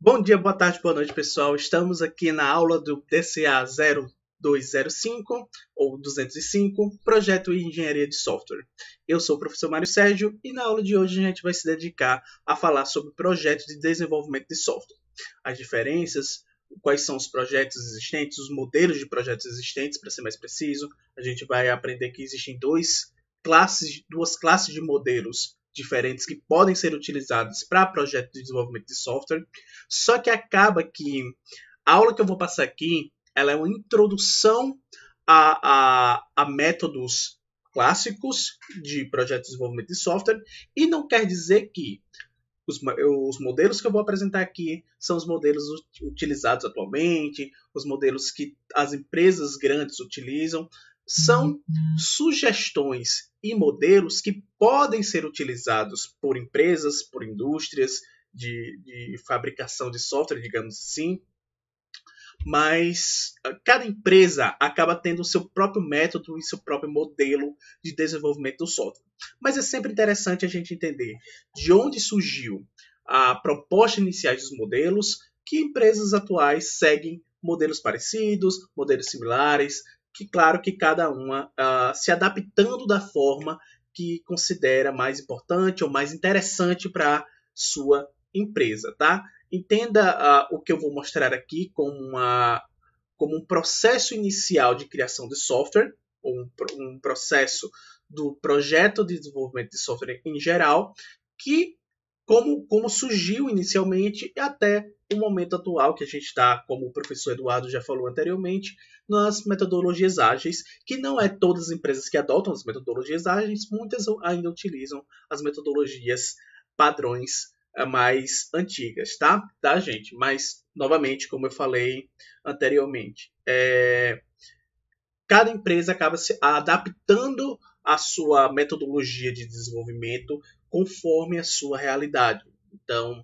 Bom dia, boa tarde, boa noite, pessoal. Estamos aqui na aula do DCA 0205 ou 205, Projeto e Engenharia de Software. Eu sou o professor Mário Sérgio e na aula de hoje a gente vai se dedicar a falar sobre projetos de desenvolvimento de software. As diferenças, quais são os projetos existentes, os modelos de projetos existentes, para ser mais preciso. A gente vai aprender que existem duas classes de modelos diferentes que podem ser utilizados para projetos de desenvolvimento de software. Só que acaba que a aula que eu vou passar aqui, ela é uma introdução a métodos clássicos de projetos de desenvolvimento de software e não quer dizer que os modelos que eu vou apresentar aqui são os modelos utilizados atualmente, os modelos que as empresas grandes utilizam. São sugestões e modelos que podem ser utilizados por empresas, por indústrias de fabricação de software, digamos assim, mas cada empresa acaba tendo o seu próprio método e seu próprio modelo de desenvolvimento do software. Mas é sempre interessante a gente entender de onde surgiu a proposta inicial dos modelos, que empresas atuais seguem modelos parecidos, modelos similares, que claro que cada uma se adaptando da forma que considera mais importante ou mais interessante para sua empresa, tá? Entenda o que eu vou mostrar aqui como um processo inicial de criação de software, ou um processo do projeto de desenvolvimento de software em geral, que como surgiu inicialmente e até o momento atual que a gente está, como o professor Eduardo já falou anteriormente, nas metodologias ágeis, que não é todas as empresas que adotam as metodologias ágeis, muitas ainda utilizam as metodologias padrões mais antigas, tá, gente? Mas, novamente, como eu falei anteriormente, cada empresa acaba se adaptando a sua metodologia de desenvolvimento conforme a sua realidade. Então,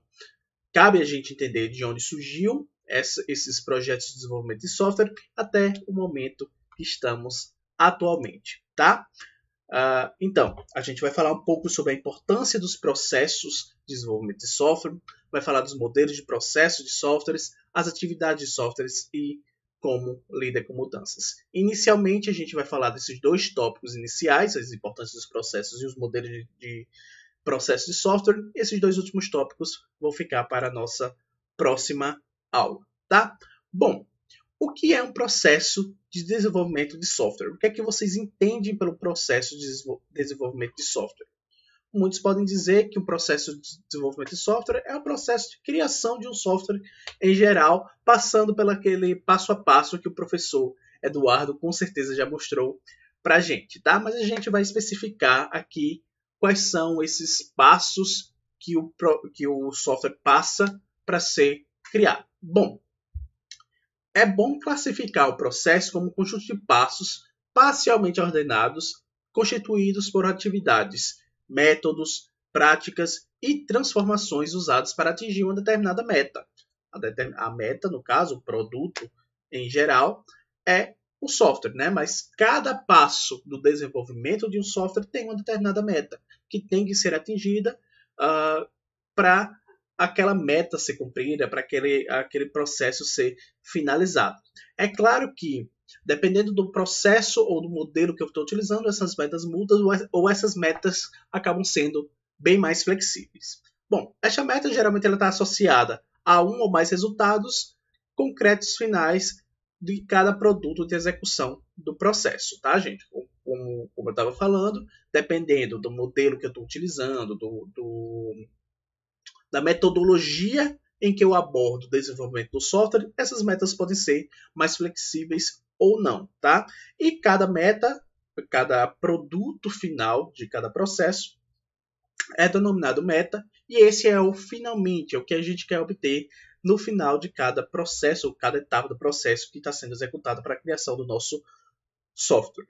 cabe a gente entender de onde surgiu esses projetos de desenvolvimento de software até o momento que estamos atualmente, tá? Então, a gente vai falar um pouco sobre a importância dos processos de desenvolvimento de software, vai falar dos modelos de processos de softwares, as atividades de softwares e como lida com mudanças. Inicialmente, a gente vai falar desses dois tópicos iniciais, as importâncias dos processos e os modelos de processos de software. Esses dois últimos tópicos vão ficar para a nossa próxima aula, tá? Bom, o que é um processo de desenvolvimento de software? O que é que vocês entendem pelo processo de desenvolvimento de software? Muitos podem dizer que o processo de desenvolvimento de software é o processo de criação de um software em geral, passando pelo aquele passo a passo que o professor Eduardo com certeza já mostrou para a gente, tá? Mas a gente vai especificar aqui quais são esses passos que o software passa para ser criado. Bom, é bom classificar o processo como um conjunto de passos parcialmente ordenados, constituídos por atividades, métodos, práticas e transformações usadas para atingir uma determinada meta. A meta, no caso, o produto em geral, é o software, né? Mas cada passo do desenvolvimento de um software tem uma determinada meta que tem que ser atingida para aquela meta ser cumprida, para aquele processo ser finalizado. É claro que, dependendo do processo ou do modelo que eu estou utilizando, essas metas mudam ou essas metas acabam sendo bem mais flexíveis. Bom, essa meta geralmente está associada a um ou mais resultados concretos finais de cada produto de execução do processo, tá, gente? Como eu estava falando, dependendo do modelo que eu estou utilizando, da metodologia em que eu abordo o desenvolvimento do software, essas metas podem ser mais flexíveis ou não, tá? E cada meta, cada produto final de cada processo é denominado meta, e esse é o finalmente, é o que a gente quer obter no final de cada processo, ou cada etapa do processo que está sendo executado para a criação do nosso software.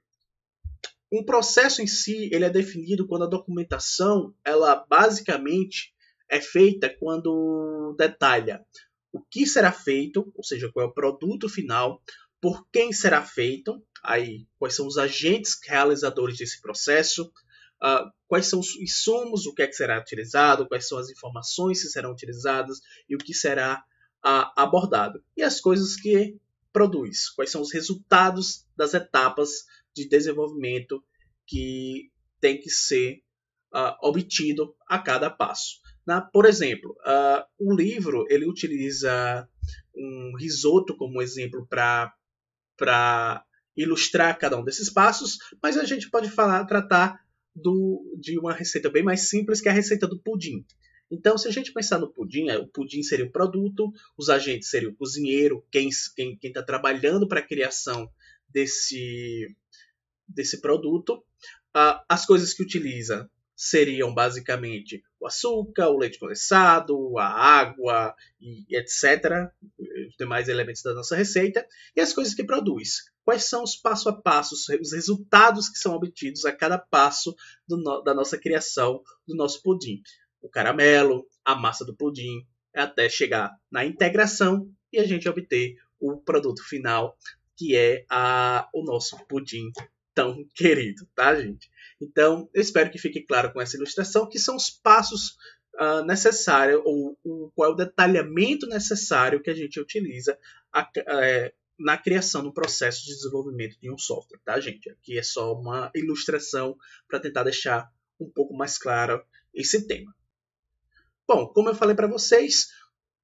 Um processo em si, ele é definido quando a documentação, ela basicamente é feita quando detalha o que será feito, ou seja, qual é o produto final, por quem será feito, aí quais são os agentes realizadores desse processo, quais são os insumos, o que é que será utilizado, quais são as informações que serão utilizadas e o que será abordado. E as coisas que produz, quais são os resultados das etapas de desenvolvimento que tem que ser obtido a cada passo. Por exemplo, o livro ele utiliza um risoto como exemplo para ilustrar cada um desses passos, mas a gente pode tratar de uma receita bem mais simples, que é a receita do pudim. Então, se a gente pensar no pudim, o pudim seria o produto, os agentes seriam o cozinheiro, quem está trabalhando para a criação desse produto. As coisas que utiliza seriam basicamente o açúcar, o leite condensado, a água, e etc. Os demais elementos da nossa receita. E as coisas que produz. Quais são os passo a passo, os resultados que são obtidos a cada passo da nossa criação, do nosso pudim. O caramelo, a massa do pudim, até chegar na integração e a gente obter o produto final, que é o nosso pudim tão querido, tá, gente? Então, eu espero que fique claro com essa ilustração que são os passos necessários, ou qual é o detalhamento necessário que a gente utiliza na criação do processo de desenvolvimento de um software, tá, gente? Aqui é só uma ilustração para tentar deixar um pouco mais claro esse tema. Bom, como eu falei para vocês,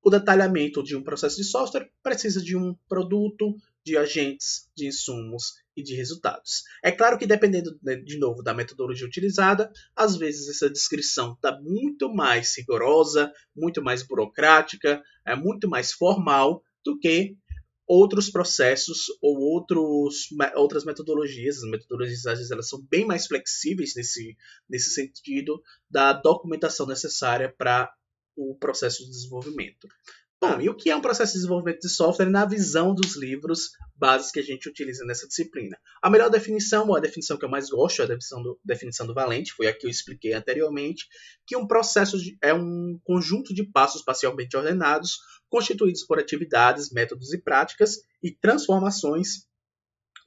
o detalhamento de um processo de software precisa de um produto, de agentes, de insumos e de resultados. É claro que dependendo, de novo, da metodologia utilizada, às vezes essa descrição está muito mais rigorosa, muito mais burocrática, muito mais formal do que outros processos ou outras metodologias. As metodologias às vezes elas são bem mais flexíveis nesse sentido da documentação necessária para o processo de desenvolvimento. Bom, e o que é um processo de desenvolvimento de software na visão dos livros bases que a gente utiliza nessa disciplina? A melhor definição, ou a definição que eu mais gosto, é a definição do Valente, foi a que eu expliquei anteriormente, que um processo é um conjunto de passos parcialmente ordenados, constituídos por atividades, métodos e práticas e transformações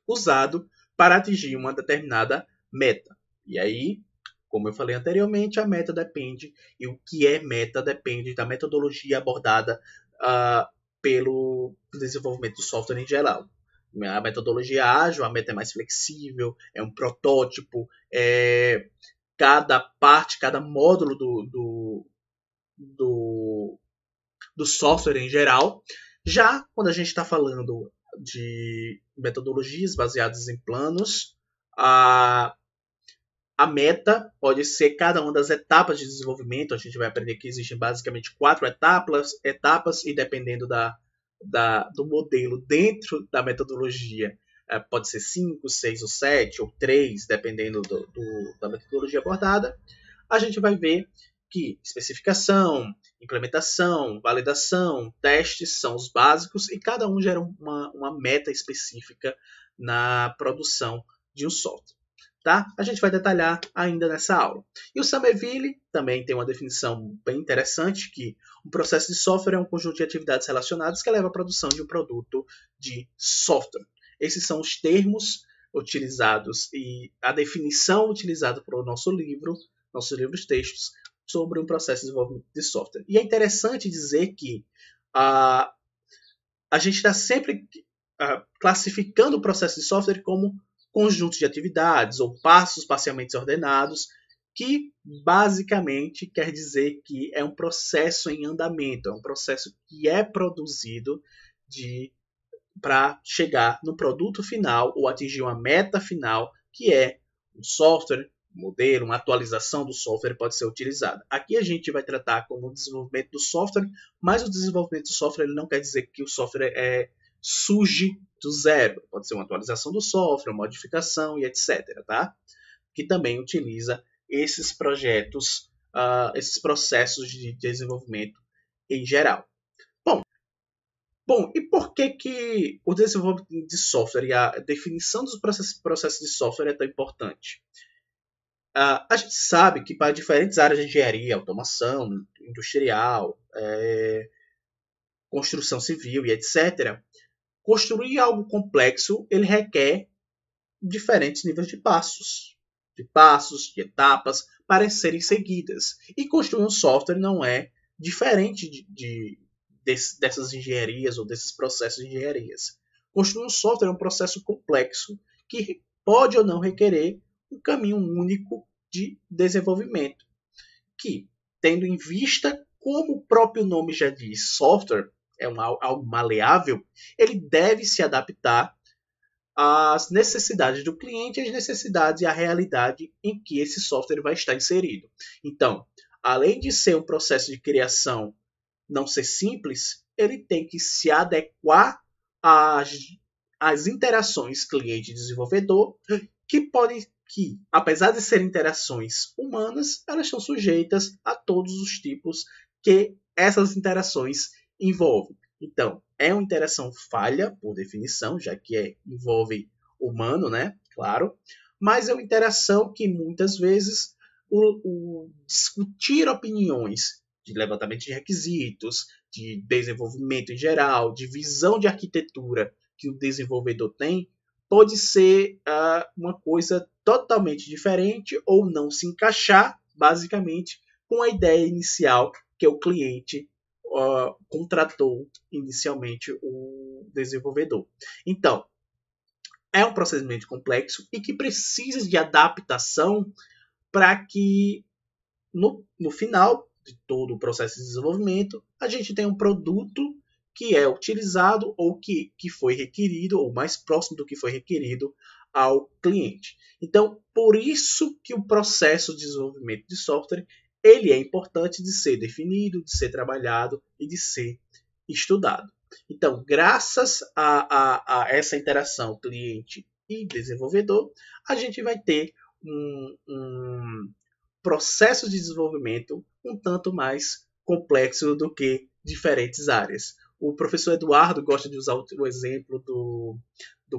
usado para atingir uma determinada meta. E aí, como eu falei anteriormente, a meta depende, e o que é meta depende da metodologia abordada pelo desenvolvimento do software em geral. A metodologia ágil, a meta é mais flexível, é um protótipo, cada parte, cada módulo do software em geral. Já quando a gente está falando de metodologias baseadas em planos, a meta pode ser cada uma das etapas de desenvolvimento. A gente vai aprender que existem basicamente 4 etapas e dependendo do modelo dentro da metodologia, pode ser 5, 6 ou 7 ou 3, dependendo da metodologia abordada. A gente vai ver que especificação, implementação, validação, testes são os básicos e cada um gera uma meta específica na produção de um software. Tá? A gente vai detalhar ainda nessa aula. E o Somerville também tem uma definição bem interessante, que um processo de software é um conjunto de atividades relacionadas que leva à produção de um produto de software. Esses são os termos utilizados e a definição utilizada para o nossos livros textos, sobre um processo de desenvolvimento de software. E é interessante dizer que a gente está sempre classificando o processo de software como conjuntos de atividades ou passos parcialmente ordenados, que basicamente quer dizer que é um processo em andamento, é um processo que é produzido para chegar no produto final ou atingir uma meta final, que é um software, um modelo, uma atualização do software pode ser utilizada. Aqui a gente vai tratar como o desenvolvimento do software, mas o desenvolvimento do software ele não quer dizer que o software surge do zero. Pode ser uma atualização do software, uma modificação e etc. Tá? Que também utiliza esses projetos, esses processos de desenvolvimento em geral. Bom, e por que o desenvolvimento de software e a definição dos processos de software é tão importante? A gente sabe que para diferentes áreas de engenharia, automação, industrial, construção civil e etc., construir algo complexo ele requer diferentes níveis de passos, de etapas para serem seguidas. E construir um software não é diferente dessas engenharias ou desses processos de engenharias. Construir um software é um processo complexo que pode ou não requerer um caminho único de desenvolvimento, que, tendo em vista, como o próprio nome já diz, software é algo maleável, ele deve se adaptar às necessidades do cliente, às necessidades e à realidade em que esse software vai estar inserido. Então, além de ser um processo de criação não ser simples, ele tem que se adequar às interações cliente-desenvolvedor, que, apesar de serem interações humanas, elas estão sujeitas a todos os tipos que essas interações envolvem. Então, é uma interação falha, por definição, já que envolve humano, né? Claro. Mas é uma interação que, muitas vezes, o discutir opiniões de levantamento de requisitos, de desenvolvimento em geral, de visão de arquitetura que o desenvolvedor tem, pode ser uma coisa totalmente diferente ou não se encaixar, basicamente, com a ideia inicial que o cliente contratou inicialmente o desenvolvedor. Então, é um procedimento complexo e que precisa de adaptação para que, no final de todo o processo de desenvolvimento, a gente tenha um produto que é utilizado ou que foi requerido, ou mais próximo do que foi requerido ao cliente. Então, por isso que o processo de desenvolvimento de software ele é importante de ser definido, de ser trabalhado e de ser estudado. Então, graças a essa interação cliente e desenvolvedor, a gente vai ter um processo de desenvolvimento um tanto mais complexo do que diferentes áreas. O professor Eduardo gosta de usar o exemplo do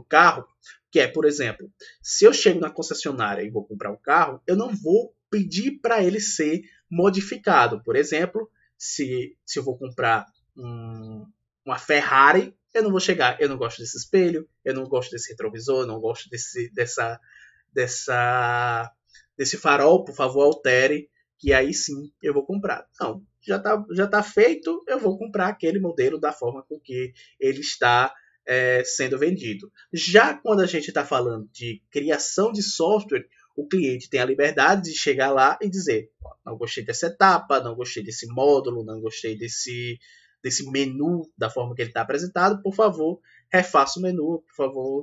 carro, que é, por exemplo, se eu chego na concessionária e vou comprar um carro, eu não vou pedir para ele ser modificado. Por exemplo, se eu vou comprar uma Ferrari, eu não vou chegar, eu não gosto desse espelho, eu não gosto desse retrovisor, eu não gosto desse farol, por favor, altere, que aí sim eu vou comprar. Não, já tá feito, eu vou comprar aquele modelo da forma com que ele está sendo vendido. Já quando a gente está falando de criação de software, o cliente tem a liberdade de chegar lá e dizer: não gostei dessa etapa, não gostei desse módulo, não gostei desse menu da forma que ele está apresentado, por favor, refaça o menu, por favor,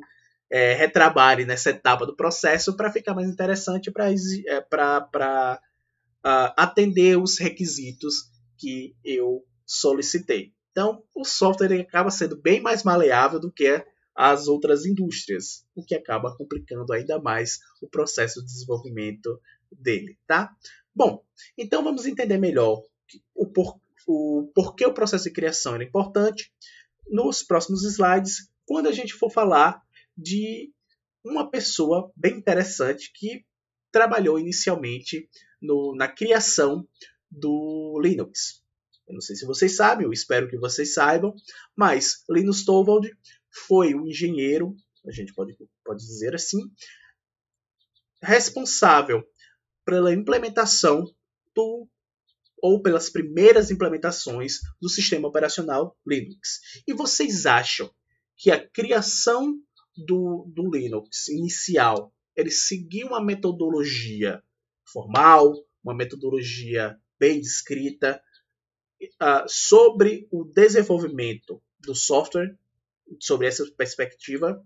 retrabalhe nessa etapa do processo para ficar mais interessante para atender os requisitos que eu solicitei. Então, o software acaba sendo bem mais maleável do que as outras indústrias, o que acaba complicando ainda mais o processo de desenvolvimento dele, tá? Bom, então vamos entender melhor o porquê o processo de criação é importante nos próximos slides, quando a gente for falar de uma pessoa bem interessante que trabalhou inicialmente na criação do Linux. Eu não sei se vocês sabem, eu espero que vocês saibam, mas Linus Torvald foi um engenheiro, a gente pode dizer assim, responsável pela implementação ou pelas primeiras implementações do sistema operacional Linux. E vocês acham que a criação do Linux inicial, ele seguiu uma metodologia formal, uma metodologia bem descrita sobre o desenvolvimento do software, sobre essa perspectiva?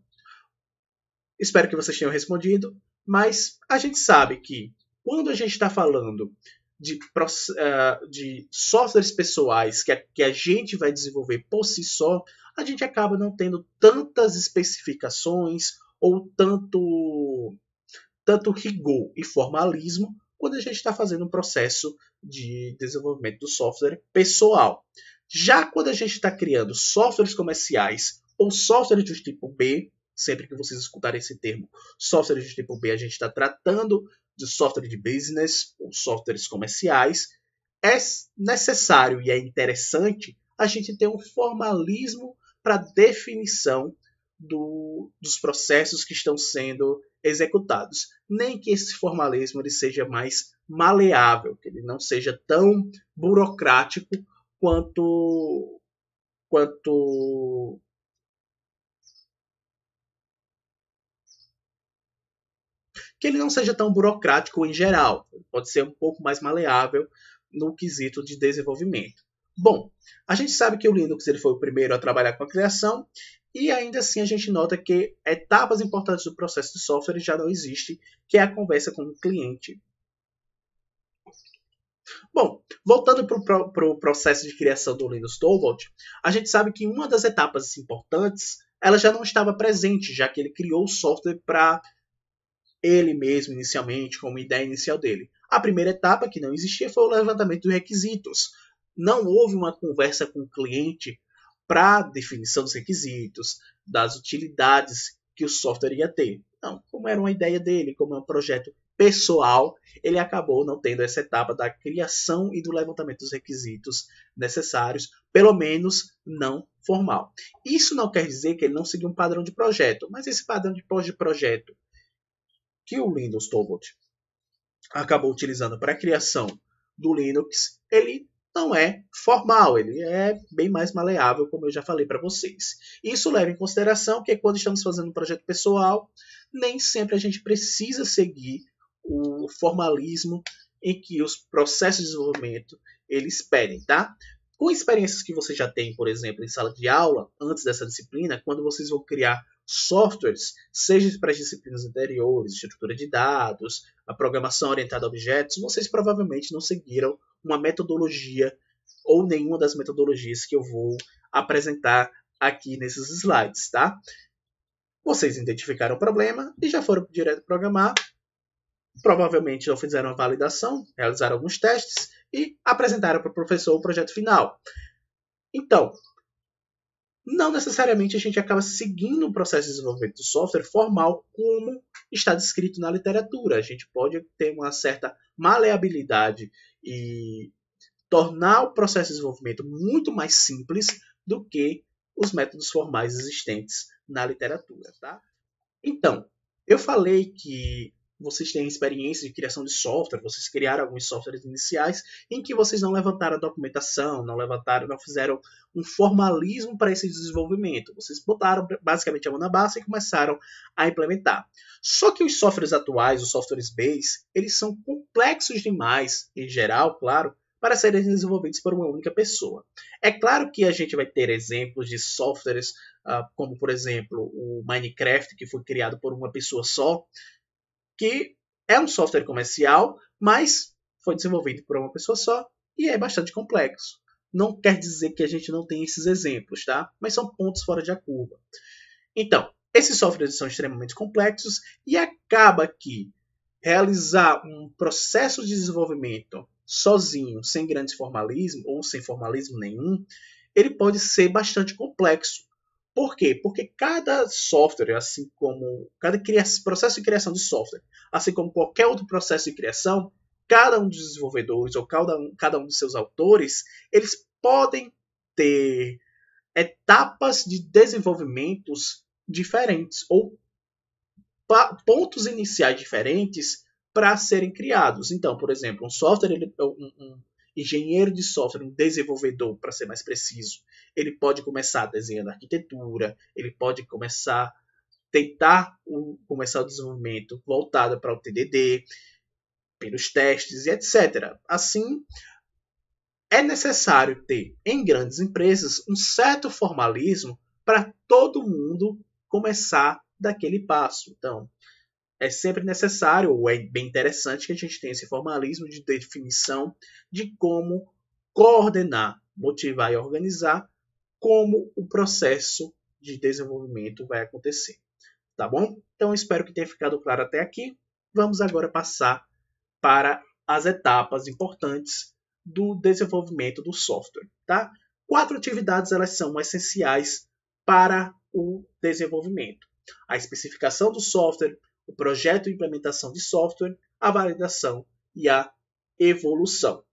Espero que vocês tenham respondido, mas a gente sabe que quando a gente está falando de softwares pessoais que a gente vai desenvolver por si só, a gente acaba não tendo tantas especificações ou tanto rigor e formalismo quando a gente está fazendo um processo de desenvolvimento do software pessoal. Já quando a gente está criando softwares comerciais ou softwares do tipo B, sempre que vocês escutarem esse termo, softwares do tipo B, a gente está tratando de software de business ou softwares comerciais, é necessário e é interessante a gente ter um formalismo para definição dos processos que estão sendo executados. Nem que esse formalismo ele seja mais maleável, que ele não seja tão burocrático quanto quanto que ele não seja tão burocrático em geral. Pode ser um pouco mais maleável no quesito de desenvolvimento. Bom, a gente sabe que o Linux ele foi o primeiro a trabalhar com a criação e ainda assim a gente nota que etapas importantes do processo de software já não existe, que é a conversa com o cliente. Bom, voltando para o processo de criação do Linus Torvald, a gente sabe que uma das etapas importantes ela já não estava presente, já que ele criou o software para ele mesmo inicialmente, como ideia inicial dele. A primeira etapa, que não existia, foi o levantamento dos requisitos. Não houve uma conversa com o cliente para definição dos requisitos, das utilidades que o software ia ter. Não, como era uma ideia dele, como é um projeto pessoal, ele acabou não tendo essa etapa da criação e do levantamento dos requisitos necessários, pelo menos não formal. Isso não quer dizer que ele não seguiu um padrão de projeto, mas esse padrão de projeto que o Linus Torvald acabou utilizando para a criação do Linux, ele não é formal, ele é bem mais maleável, como eu já falei para vocês. Isso leva em consideração que quando estamos fazendo um projeto pessoal, nem sempre a gente precisa seguir o formalismo em que os processos de desenvolvimento eles pedem, tá? Com experiências que você já tem, por exemplo, em sala de aula, antes dessa disciplina, quando vocês vão criar softwares, seja para as disciplinas anteriores, estrutura de dados, a programação orientada a objetos, vocês provavelmente não seguiram uma metodologia ou nenhuma das metodologias que eu vou apresentar aqui nesses slides, tá? Vocês identificaram o problema e já foram direto programar. Provavelmente já fizeram a validação, realizaram alguns testes e apresentaram para o professor o projeto final. Então, não necessariamente a gente acaba seguindo o processo de desenvolvimento do software formal como está descrito na literatura. A gente pode ter uma certa maleabilidade e tornar o processo de desenvolvimento muito mais simples do que os métodos formais existentes na literatura. Tá? Então, eu falei que vocês têm experiência de criação de software, vocês criaram alguns softwares iniciais em que vocês não levantaram a documentação, não fizeram um formalismo para esse desenvolvimento. Vocês botaram basicamente a mão na massa e começaram a implementar. Só que os softwares atuais, os softwares base, eles são complexos demais, em geral, claro, para serem desenvolvidos por uma única pessoa. É claro que a gente vai ter exemplos de softwares, como por exemplo o Minecraft, que foi criado por uma pessoa só, que é um software comercial, mas foi desenvolvido por uma pessoa só e é bastante complexo. Não quer dizer que a gente não tem esses exemplos, tá? Mas são pontos fora da curva. Então, esses softwares são extremamente complexos e acaba que realizar um processo de desenvolvimento sozinho, sem grandes formalismo ou sem formalismo nenhum, ele pode ser bastante complexo. Por quê? Porque cada software, assim como cada processo de criação de software, assim como qualquer outro processo de criação, cada um dos desenvolvedores ou cada um dos seus autores, eles podem ter etapas de desenvolvimentos diferentes ou pontos iniciais diferentes para serem criados. Então, por exemplo, um engenheiro de software, um desenvolvedor, para ser mais preciso, ele pode começar desenhando arquitetura, ele pode tentar começar o desenvolvimento voltado para o TDD, pelos testes e etc. Assim, é necessário ter, em grandes empresas, um certo formalismo para todo mundo começar daquele passo. Então, é sempre necessário, ou é bem interessante que a gente tenha esse formalismo de definição de como coordenar, motivar e organizar como o processo de desenvolvimento vai acontecer. Tá bom? Então, espero que tenha ficado claro até aqui. Vamos agora passar para as etapas importantes do desenvolvimento do software. Tá? 4 atividades elas são essenciais para o desenvolvimento. A especificação do software, o projeto e implementação de software, a validação e a evolução.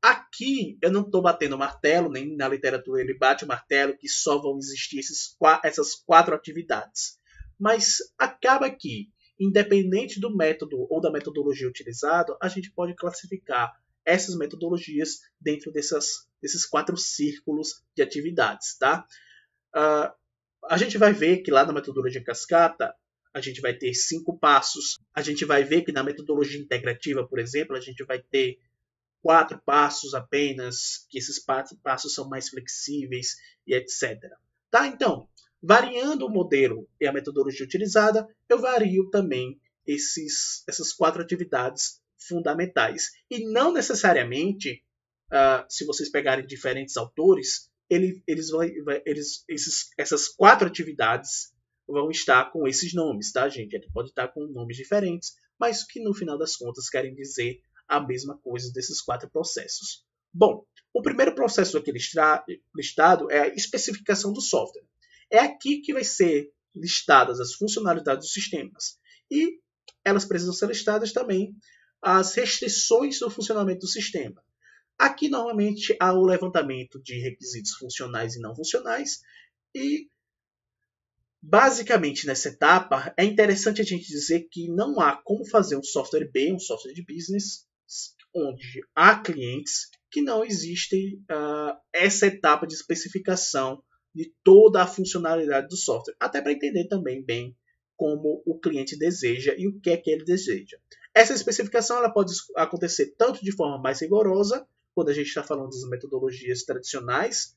Aqui eu não estou batendo martelo, nem na literatura ele bate o martelo que só vão existir essas 4 atividades. Mas acaba que, independente do método ou da metodologia utilizada, a gente pode classificar essas metodologias dentro desses desses 4 círculos de atividades, tá? A gente vai ver que lá na metodologia cascata, a gente vai ter 5 passos. A gente vai ver que na metodologia integrativa, por exemplo, a gente vai ter 4 passos apenas, que esses passos são mais flexíveis e etc. Tá? Então, variando o modelo e a metodologia utilizada, eu vario também essas 4 atividades fundamentais. E não necessariamente, se vocês pegarem diferentes autores, essas 4 atividades vão estar com esses nomes, tá, gente? Ele pode estar com nomes diferentes, mas que no final das contas querem dizer a mesma coisa desses 4 processos. Bom, o primeiro processo aqui listado é a especificação do software. É aqui que vai ser listadas as funcionalidades dos sistemas. E elas precisam ser listadas também as restrições do funcionamento do sistema. Aqui, normalmente, há o levantamento de requisitos funcionais e não funcionais. E, basicamente, nessa etapa, é interessante a gente dizer que não há como fazer um software B, um software de business, onde há clientes que não existe essa etapa de especificação de toda a funcionalidade do software. Até para entender também bem como o cliente deseja e o que é que ele deseja. Essa especificação ela pode acontecer tanto de forma mais rigorosa, quando a gente está falando das metodologias tradicionais,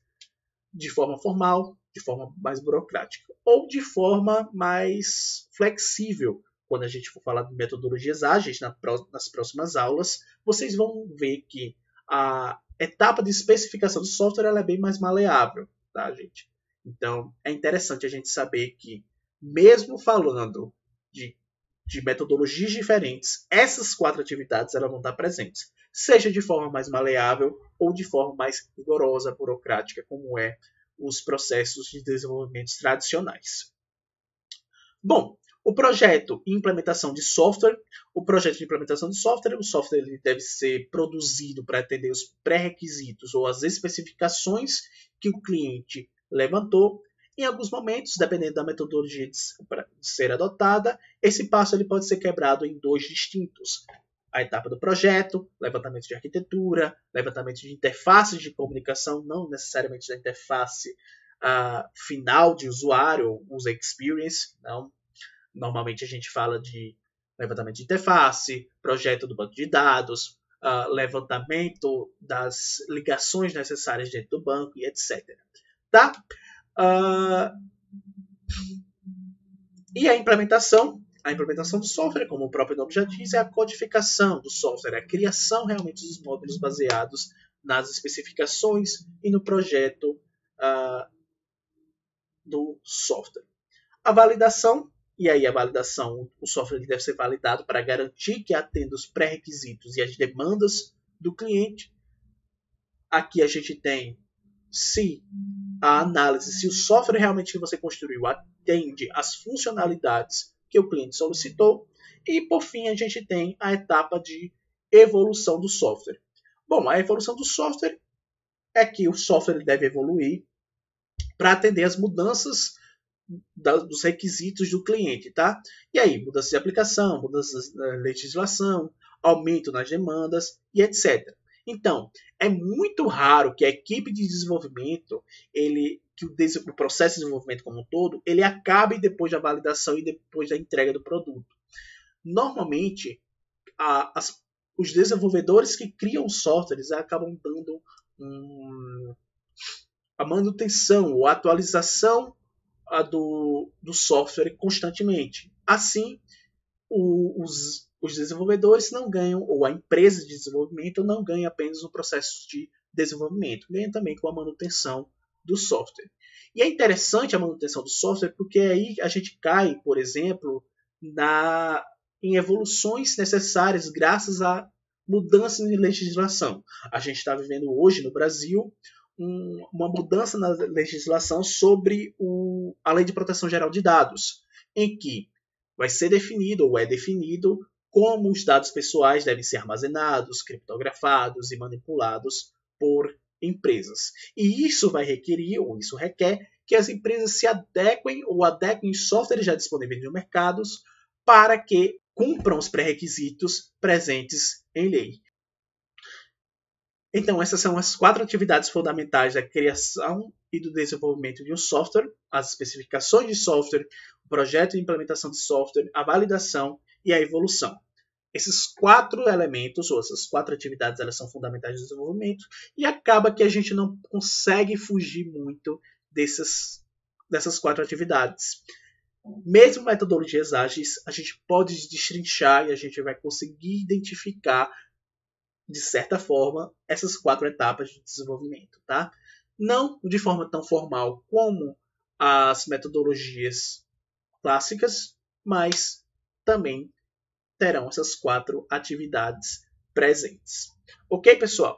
de forma formal, de forma mais burocrática, ou de forma mais flexível. Quando a gente for falar de metodologias ágeis nas próximas aulas, vocês vão ver que a etapa de especificação do software ela é bem mais maleável, tá, gente? Então, é interessante a gente saber que, mesmo falando de metodologias diferentes, essas 4 atividades elas vão estar presentes, seja de forma mais maleável ou de forma mais rigorosa, burocrática, como é os processos de desenvolvimento tradicionais. Bom, o projeto e implementação de software. O projeto de implementação de software, o software ele deve ser produzido para atender os pré-requisitos ou as especificações que o cliente levantou. Em alguns momentos, dependendo da metodologia de ser adotada, esse passo ele pode ser quebrado em 2 distintos. A etapa do projeto, levantamento de arquitetura, levantamento de interfaces de comunicação, não necessariamente da interface final de usuário, user experience, não. Normalmente a gente fala de levantamento de interface, projeto do banco de dados, levantamento das ligações necessárias dentro do banco e etc. Tá? E a implementação do software, como o próprio nome já diz, é a codificação do software, a criação realmente dos módulos baseados nas especificações e no projeto do software. A validação, e aí a validação, o software deve ser validado para garantir que atenda os pré-requisitos e as demandas do cliente. Aqui a gente tem se a análise, se o software realmente que você construiu atende às funcionalidades que o cliente solicitou. E, por fim, a gente tem a etapa de evolução do software. Bom, a evolução do software é que o software deve evoluir para atender às mudanças dos requisitos do cliente, tá? E aí, mudanças de aplicação, mudanças na legislação, aumento nas demandas e etc. Então, é muito raro que a equipe de desenvolvimento, que o processo de desenvolvimento como um todo, ele acabe depois da validação e depois da entrega do produto. Normalmente, os desenvolvedores que criam softwares acabam dando a manutenção ou a atualização do software constantemente. Assim, os desenvolvedores não ganham, ou a empresa de desenvolvimento não ganha apenas no processo de desenvolvimento, ganha também com a manutenção do software. E é interessante a manutenção do software porque aí a gente cai, por exemplo, em evoluções necessárias graças a mudanças em legislação. A gente está vivendo hoje no Brasil uma mudança na legislação sobre a Lei de Proteção Geral de Dados, em que vai ser definido ou é definido como os dados pessoais devem ser armazenados, criptografados e manipulados por empresas. E isso vai requerir, ou isso requer, que as empresas se adequem ou adequem softwares já disponíveis no mercado para que cumpram os pré-requisitos presentes em lei. Então, essas são as 4 atividades fundamentais da criação e do desenvolvimento de um software: as especificações de software, o projeto de implementação de software, a validação e a evolução. Esses 4 elementos, ou essas 4 atividades, elas são fundamentais do desenvolvimento, e acaba que a gente não consegue fugir muito dessas 4 atividades. Mesmo metodologias ágeis, a gente pode destrinchar e a gente vai conseguir identificar, de certa forma, essas 4 etapas de desenvolvimento, tá? Não de forma tão formal como as metodologias clássicas, mas também terão essas 4 atividades presentes. Ok, pessoal?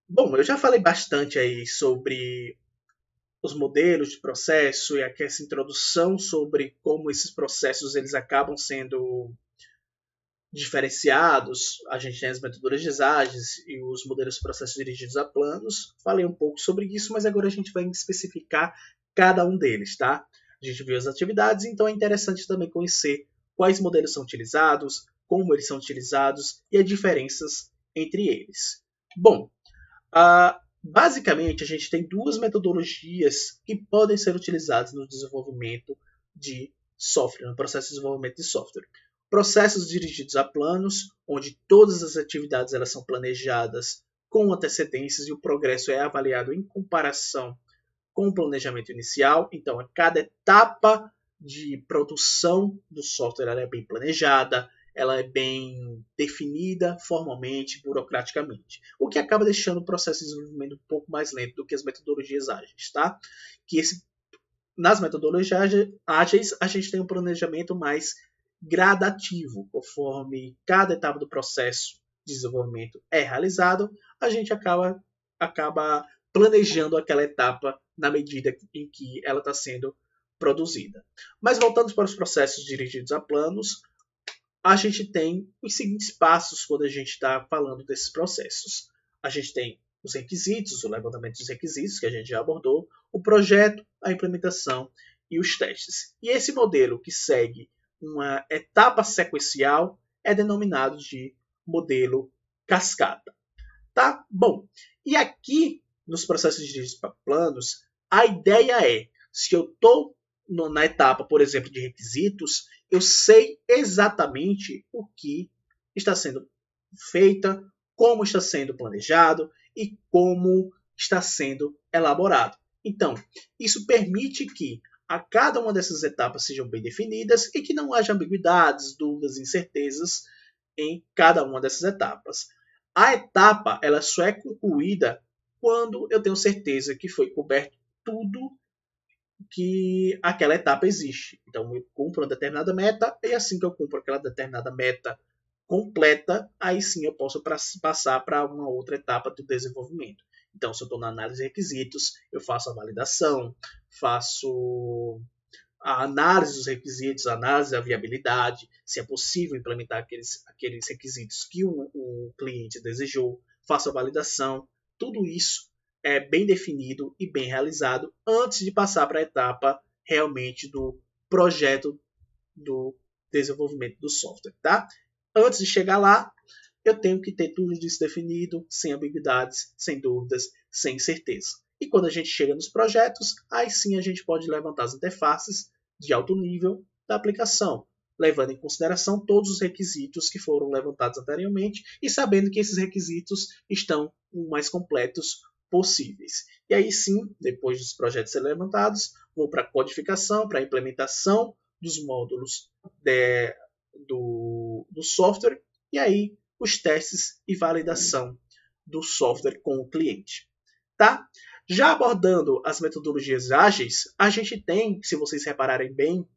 Bom, eu já falei bastante aí sobre os modelos de processo e aqui essa introdução sobre como esses processos eles acabam sendo diferenciados. A gente tem as metodologias ágeis e os modelos de processos dirigidos a planos. Falei um pouco sobre isso, mas agora a gente vai especificar cada um deles, tá? A gente viu as atividades, então é interessante também conhecer quais modelos são utilizados, como eles são utilizados e as diferenças entre eles. Bom, basicamente a gente tem 2 metodologias que podem ser utilizadas no desenvolvimento de software, no processo de desenvolvimento de software. Processos dirigidos a planos, onde todas as atividades elas são planejadas com antecedências e o progresso é avaliado em comparação com o planejamento inicial. Então, a cada etapa de produção do software ela é bem planejada, ela é bem definida formalmente, burocraticamente, o que acaba deixando o processo de desenvolvimento um pouco mais lento do que as metodologias ágeis, tá? Nas metodologias ágeis, a gente tem um planejamento mais gradativo, conforme cada etapa do processo de desenvolvimento é realizado, a gente acaba planejando aquela etapa na medida em que ela está sendo produzida. Mas voltando para os processos dirigidos a planos, a gente tem os seguintes passos quando a gente está falando desses processos. A gente tem os requisitos, o levantamento dos requisitos, que a gente já abordou, o projeto, a implementação e os testes. E esse modelo que segue uma etapa sequencial é denominado de modelo cascata. Tá? Bom, e aqui nos processos de planos, a ideia é, se eu estou na etapa, por exemplo, de requisitos, eu sei exatamente o que está sendo feita, como está sendo planejado e como está sendo elaborado. Então, isso permite que a cada uma dessas etapas sejam bem definidas e que não haja ambiguidades, dúvidas, incertezas em cada uma dessas etapas. A etapa ela só é concluída quando eu tenho certeza que foi coberto tudo que aquela etapa existe. Então, eu cumpro uma determinada meta e assim que eu cumpro aquela determinada meta completa, aí sim eu posso passar para uma outra etapa do desenvolvimento. Então, se eu estou na análise de requisitos, eu faço a validação, faço a análise dos requisitos, a análise da viabilidade, se é possível implementar aqueles requisitos que o cliente desejou, faço a validação. Tudo isso é bem definido e bem realizado antes de passar para a etapa realmente do projeto do desenvolvimento do software, tá? Antes de chegar lá, eu tenho que ter tudo isso definido, sem ambiguidades, sem dúvidas, sem incerteza. E quando a gente chega nos projetos, aí sim a gente pode levantar as interfaces de alto nível da aplicação, levando em consideração todos os requisitos que foram levantados anteriormente e sabendo que esses requisitos estão o mais completos possíveis. E aí sim, depois dos projetos serem levantados, vou para a codificação, para a implementação dos módulos do software e aí os testes e validação do software com o cliente. Tá? Já abordando as metodologias ágeis, a gente tem, se vocês repararem bem,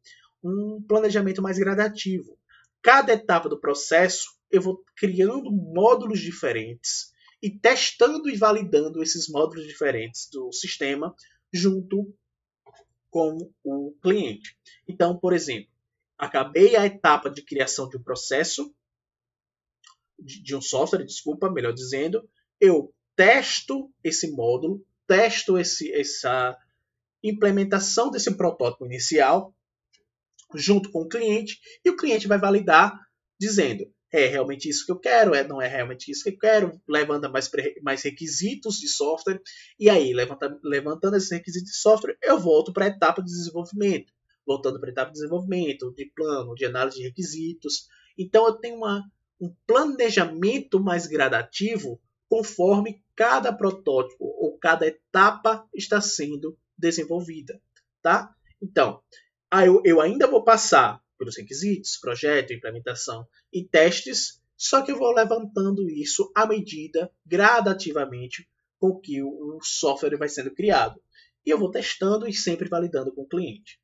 um planejamento mais gradativo. Cada etapa do processo eu vou criando módulos diferentes e testando e validando esses módulos diferentes do sistema junto com o cliente. Então, por exemplo, acabei a etapa de criação de um processo, de um software, desculpa, melhor dizendo, eu testo esse módulo, testo essa implementação desse protótipo inicial junto com o cliente e o cliente vai validar dizendo é realmente isso que eu quero, não é realmente isso que eu quero, levanta mais requisitos de software, e aí, levantando esses requisitos de software, eu volto para a etapa de desenvolvimento. Voltando para a etapa de desenvolvimento, de plano, de análise de requisitos. Então, eu tenho um planejamento mais gradativo conforme cada protótipo ou cada etapa está sendo desenvolvida. Tá? Então, eu ainda vou passar pelos requisitos, projeto, implementação e testes, só que eu vou levantando isso à medida, gradativamente, com que o software vai sendo criado. E eu vou testando e sempre validando com o cliente.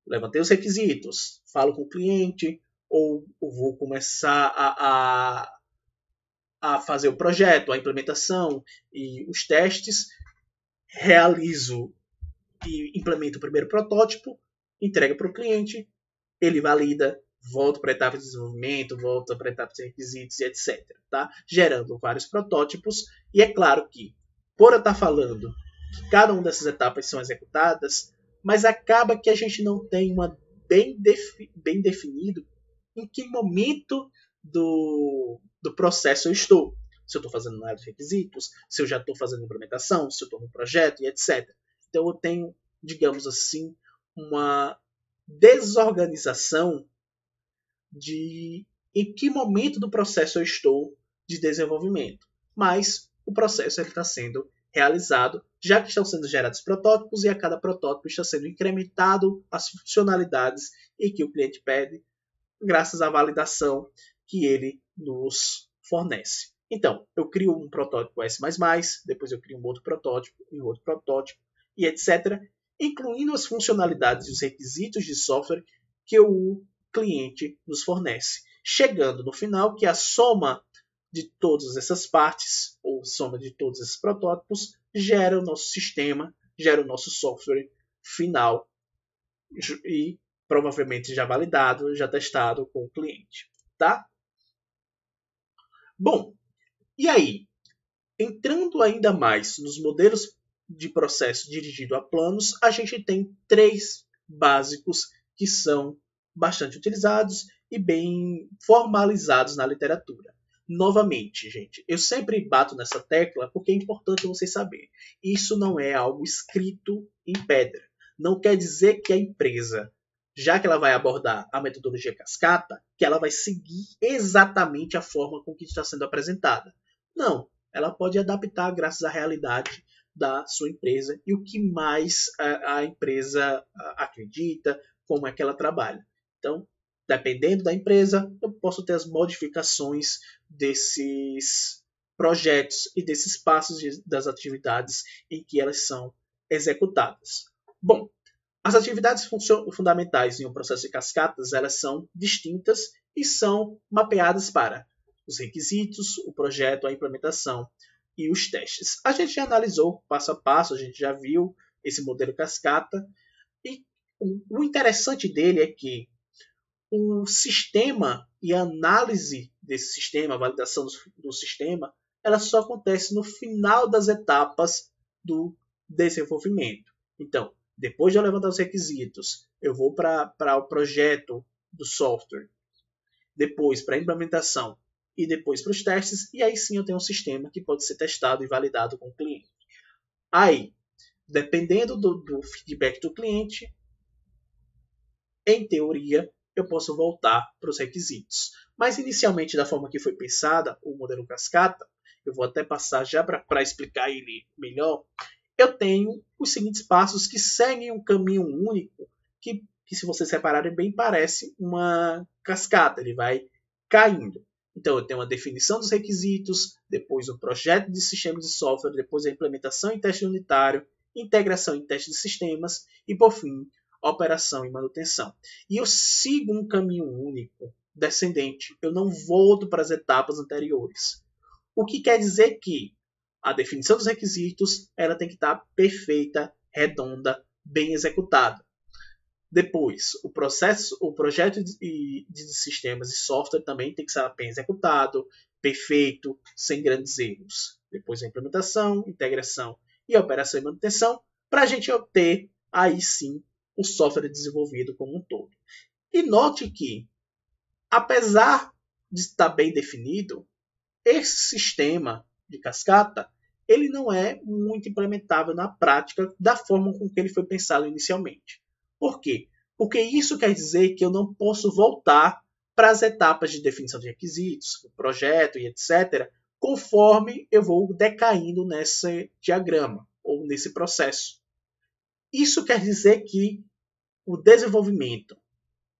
Levantei os requisitos, falo com o cliente, ou vou começar a fazer o projeto, a implementação e os testes, realizo e implemento o primeiro protótipo, entrega para o cliente, ele valida, volta para a etapa de desenvolvimento, volta para a etapa de requisitos e etc. Tá? Gerando vários protótipos. E é claro que, por eu estar falando que cada uma dessas etapas são executadas, mas acaba que a gente não tem uma bem definido em que momento do processo eu estou. Se eu estou fazendo análise de requisitos, se eu já estou fazendo implementação, se eu estou no projeto e etc. Então eu tenho, digamos assim, uma desorganização de em que momento do processo eu estou de desenvolvimento. Mas o processo está sendo realizado, já que estão sendo gerados protótipos e a cada protótipo está sendo incrementado as funcionalidades e que o cliente pede, graças à validação que ele nos fornece. Então, eu crio um protótipo S++, depois eu crio um outro protótipo e etc., incluindo as funcionalidades e os requisitos de software que o cliente nos fornece. Chegando no final, que a soma de todas essas partes, ou soma de todos esses protótipos, gera o nosso sistema, gera o nosso software final e provavelmente já validado, já testado com o cliente. Tá? Bom, e aí? Entrando ainda mais nos modelos de processo dirigido a planos, a gente tem 3 básicos que são bastante utilizados e bem formalizados na literatura. Novamente, gente, eu sempre bato nessa tecla porque é importante vocês saberem. Isso não é algo escrito em pedra. Não quer dizer que a empresa, já que ela vai abordar a metodologia cascata, que ela vai seguir exatamente a forma com que está sendo apresentada. Não, ela pode adaptar graças à realidade da sua empresa e o que mais a empresa acredita, como é que ela trabalha. Então, dependendo da empresa, eu posso ter as modificações desses projetos e desses passos das atividades em que elas são executadas. Bom, as atividades fundamentais em um processo de cascatas, elas são distintas e são mapeadas para os requisitos, o projeto, a implementação e os testes. A gente já analisou passo a passo, a gente já viu esse modelo cascata e o interessante dele é que o sistema e a análise desse sistema, a validação do sistema, ela só acontece no final das etapas do desenvolvimento. Então, depois de eu levantar os requisitos, eu vou para o projeto do software, depois para a implementação e depois para os testes, e aí sim eu tenho um sistema que pode ser testado e validado com o cliente. Aí, dependendo do feedback do cliente, em teoria, eu posso voltar para os requisitos. Mas inicialmente, da forma que foi pensada, o modelo cascata, eu vou até passar já para explicar ele melhor, eu tenho os seguintes passos que seguem um caminho único, que se vocês repararem bem, parece uma cascata, ele vai caindo. Então, eu tenho a definição dos requisitos, depois o projeto de sistema de software, depois a implementação em teste unitário, integração em teste de sistemas e, por fim, operação e manutenção. E eu sigo um caminho único, descendente. Eu não volto para as etapas anteriores. O que quer dizer que a definição dos requisitos ela tem que estar perfeita, redonda, bem executada. Depois, o projeto de sistemas e software também tem que ser bem executado, perfeito, sem grandes erros. Depois a implementação, integração e operação e manutenção, para a gente obter, aí sim, o software desenvolvido como um todo. E note que, apesar de estar bem definido, esse sistema de cascata ele não é muito implementável na prática da forma com que ele foi pensado inicialmente. Por quê? Porque isso quer dizer que eu não posso voltar para as etapas de definição de requisitos, projeto e etc., conforme eu vou decaindo nesse diagrama ou nesse processo. Isso quer dizer que o desenvolvimento,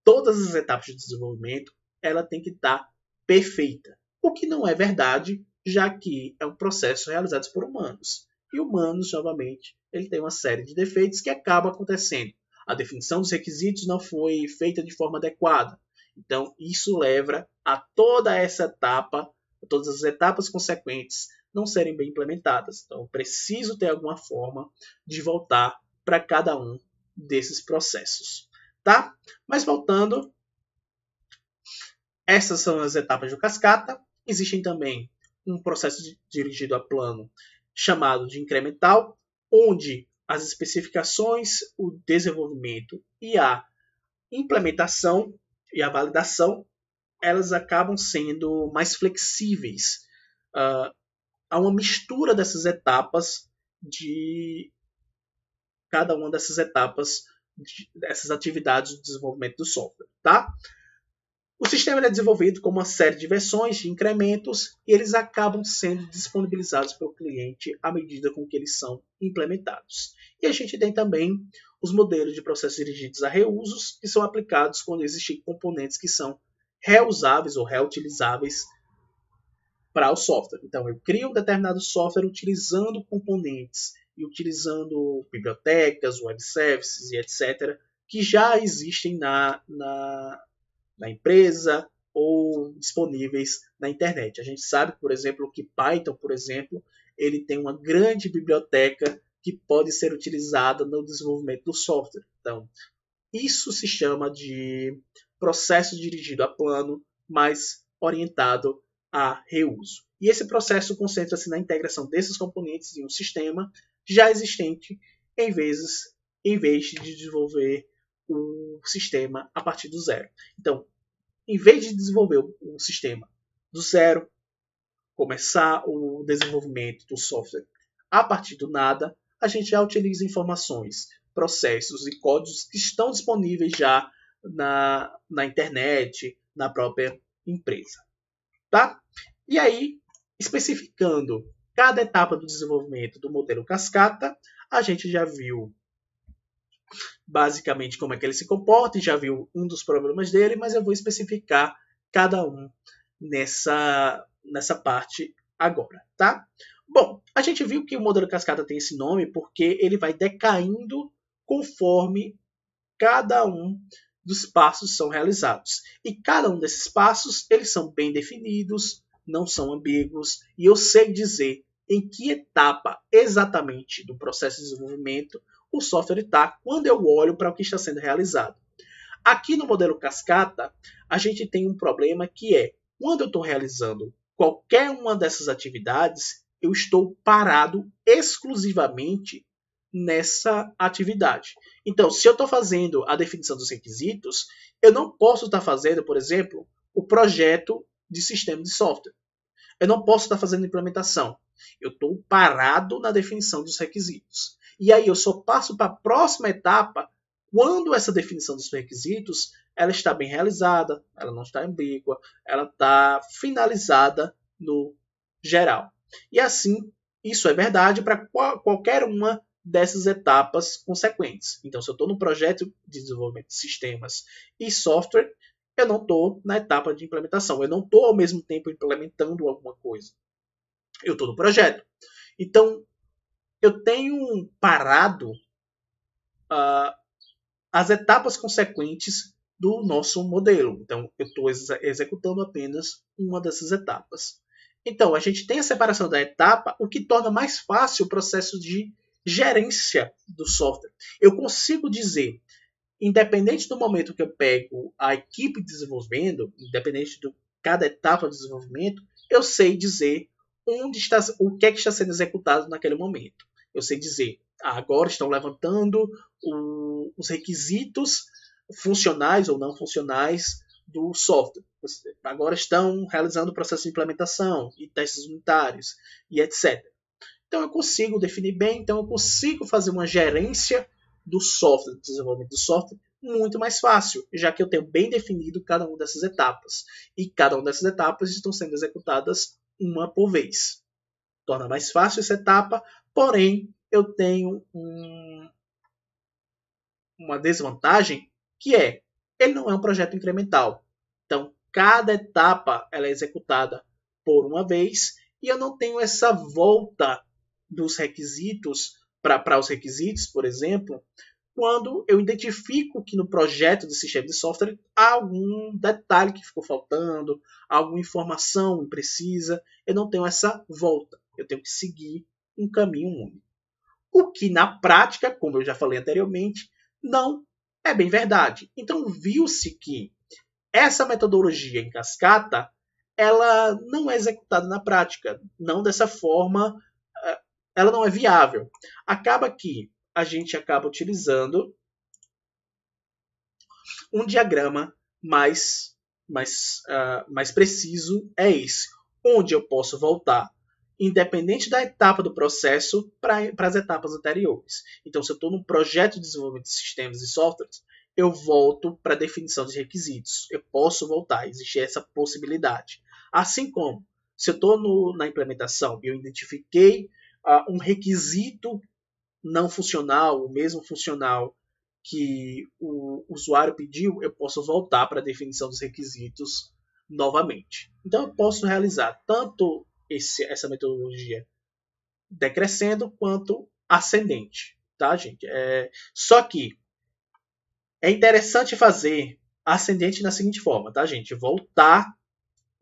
todas as etapas de desenvolvimento, ela tem que estar perfeita. O que não é verdade, já que é um processo realizado por humanos. E humanos, novamente, ele tem uma série de defeitos que acaba acontecendo. A definição dos requisitos não foi feita de forma adequada. Então, isso leva a toda essa etapa, todas as etapas consequentes não serem bem implementadas. Então, eu preciso ter alguma forma de voltar para cada um desses processos. Tá? Mas voltando, essas são as etapas do cascata. Existem também um processo dirigido a plano chamado de incremental, onde as especificações, o desenvolvimento e a implementação e a validação, elas acabam sendo mais flexíveis. Há uma mistura dessas etapas, de cada uma dessas etapas, dessas atividades de desenvolvimento do software. Tá? O sistema é desenvolvido com uma série de versões de incrementos e eles acabam sendo disponibilizados para o cliente à medida com que eles são implementados. E a gente tem também os modelos de processos dirigidos a reusos, que são aplicados quando existem componentes que são reusáveis ou reutilizáveis para o software. Então, eu crio um determinado software utilizando componentes e utilizando bibliotecas, web services e etc., que já existem na empresa ou disponíveis na internet. A gente sabe, por exemplo, que Python, por exemplo, ele tem uma grande biblioteca que pode ser utilizada no desenvolvimento do software. Então, isso se chama de processo dirigido a plano, mas orientado a reuso. E esse processo concentra-se na integração desses componentes em um sistema já existente, em vez de desenvolver o sistema a partir do zero. Então, em vez de desenvolver um sistema do zero, começar o desenvolvimento do software a partir do nada, a gente já utiliza informações, processos e códigos que estão disponíveis já na internet, na própria empresa. Tá? E aí, especificando cada etapa do desenvolvimento do modelo cascata, a gente já viu basicamente como é que ele se comporta e já viu um dos problemas dele, mas eu vou especificar cada um nessa parte agora, tá? Bom, a gente viu que o modelo cascata tem esse nome porque ele vai decaindo conforme cada um dos passos são realizados. E cada um desses passos, eles são bem definidos, não são ambíguos, e eu sei dizer em que etapa exatamente do processo de desenvolvimento o software está quando eu olho para o que está sendo realizado. Aqui no modelo cascata, a gente tem um problema que é, quando eu estou realizando qualquer uma dessas atividades, eu estou parado exclusivamente nessa atividade. Então, se eu estou fazendo a definição dos requisitos, eu não posso estar fazendo, por exemplo, o projeto de sistema de software. Eu não posso estar fazendo implementação. Eu estou parado na definição dos requisitos. E aí eu só passo para a próxima etapa quando essa definição dos requisitos ela está bem realizada, ela não está ambígua, ela está finalizada no geral. E assim, isso é verdade para qualquer uma dessas etapas consequentes. Então, se eu estou no projeto de desenvolvimento de sistemas e software, eu não estou na etapa de implementação. Eu não estou ao mesmo tempo implementando alguma coisa. Eu estou no projeto. Então, eu tenho parado as etapas consequentes do nosso modelo. Então, eu estou executando apenas uma dessas etapas. Então, a gente tem a separação da etapa, o que torna mais fácil o processo de gerência do software. Eu consigo dizer, independente do momento que eu pego a equipe desenvolvendo, independente de cada etapa de desenvolvimento, eu sei dizer o que é que está sendo executado naquele momento. Eu sei dizer, agora estão levantando os requisitos funcionais ou não funcionais do software. Agora estão realizando o processo de implementação e testes unitários e etc. Então eu consigo definir bem, então eu consigo fazer uma gerência do software, do desenvolvimento do software, muito mais fácil, já que eu tenho bem definido cada uma dessas etapas. E cada uma dessas etapas estão sendo executadas uma por vez. Torna mais fácil essa etapa, porém eu tenho uma desvantagem, que é, ele não é um projeto incremental. Então, cada etapa ela é executada por uma vez e eu não tenho essa volta dos requisitos para os requisitos, por exemplo, quando eu identifico que no projeto de sistema de software há algum detalhe que ficou faltando, alguma informação imprecisa, eu não tenho essa volta. Eu tenho que seguir um caminho único. O que na prática, como eu já falei anteriormente, não é bem verdade. Então viu-se que essa metodologia em cascata ela não é executada na prática. Não dessa forma, ela não é viável. Acaba que a gente acaba utilizando um diagrama mais preciso, é esse, onde eu posso voltar, independente da etapa do processo, para as etapas anteriores. Então, se eu estou num projeto de desenvolvimento de sistemas e softwares, eu volto para a definição de requisitos. Eu posso voltar, existe essa possibilidade. Assim como, se eu estou na implementação e eu identifiquei um requisito não funcional, o mesmo funcional que o usuário pediu, eu posso voltar para a definição dos requisitos novamente. Então, eu posso realizar tanto essa metodologia decrescendo quanto ascendente, tá, gente? Só que é interessante fazer ascendente da seguinte forma, tá, gente? Voltar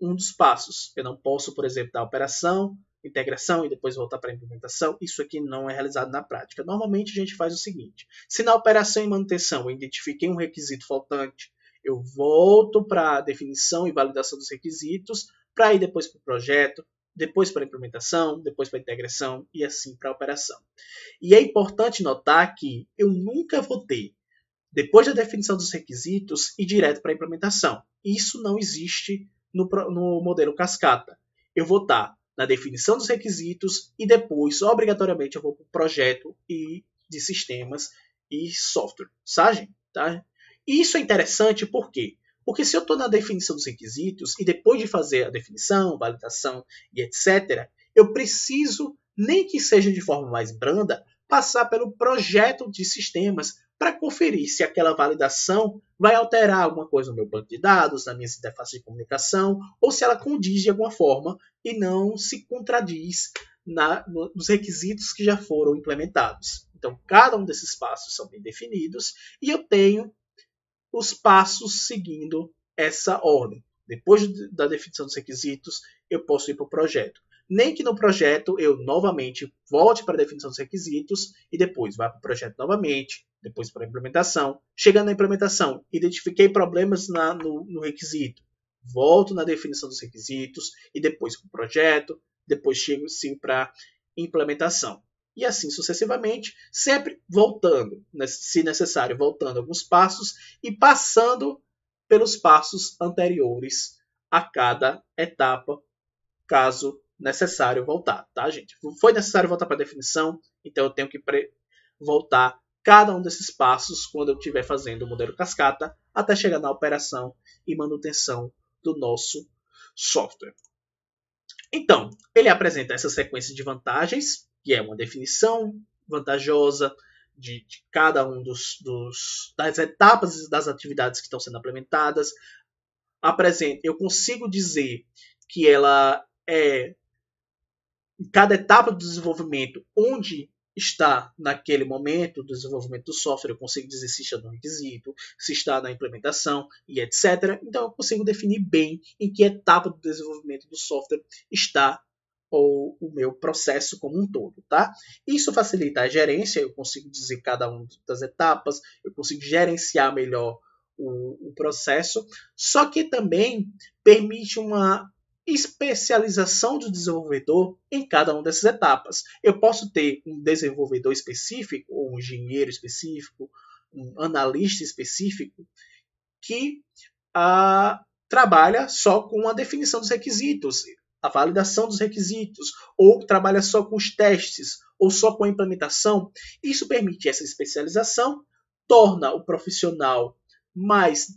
um dos passos. Eu não posso, por exemplo, dar operação, integração e depois voltar para a implementação. Isso aqui não é realizado na prática. Normalmente a gente faz o seguinte: se na operação e manutenção eu identifiquei um requisito faltante, eu volto para a definição e validação dos requisitos, para ir depois para o projeto, depois para a implementação, depois para a integração e assim para a operação. E é importante notar que eu nunca vou ter, depois da definição dos requisitos, ir direto para a implementação. Isso não existe no modelo cascata. Eu vou estar na definição dos requisitos e depois, obrigatoriamente, eu vou para o projeto de sistemas e software, sabe? Tá? E isso é interessante por quê? Porque se eu estou na definição dos requisitos e depois de fazer a definição, validação e etc., eu preciso, nem que seja de forma mais branda, passar pelo projeto de sistemas para conferir se aquela validação vai alterar alguma coisa no meu banco de dados, na minha interface de comunicação, ou se ela condiz de alguma forma e não se contradiz nos requisitos que já foram implementados. Então, cada um desses passos são bem definidos e eu tenho os passos seguindo essa ordem. Depois da definição dos requisitos, eu posso ir para o projeto. Nem que no projeto eu novamente volte para a definição dos requisitos e depois vá para o projeto novamente, depois para a implementação. Chegando na implementação, identifiquei problemas no requisito, volto na definição dos requisitos e depois para o projeto, depois chego sim para a implementação. E assim sucessivamente, sempre voltando, se necessário, voltando alguns passos e passando pelos passos anteriores a cada etapa, caso necessário voltar, tá, gente? Foi necessário voltar para a definição, então eu tenho que voltar cada um desses passos quando eu estiver fazendo o modelo cascata até chegar na operação e manutenção do nosso software. Então, ele apresenta essa sequência de vantagens, que é uma definição vantajosa de cada um das etapas e das atividades que estão sendo implementadas. Eu consigo dizer que ela é em cada etapa do desenvolvimento, onde está naquele momento do desenvolvimento do software, eu consigo dizer se está no requisito, se está na implementação e etc. Então eu consigo definir bem em que etapa do desenvolvimento do software está o meu processo como um todo, tá? Isso facilita a gerência, eu consigo dizer cada uma das etapas, eu consigo gerenciar melhor o processo, só que também permite uma especialização do desenvolvedor em cada uma dessas etapas. Eu posso ter um desenvolvedor específico, ou um engenheiro específico, um analista específico, que trabalha só com a definição dos requisitos, a validação dos requisitos, ou trabalha só com os testes, ou só com a implementação. Isso permite essa especialização, torna o profissional mais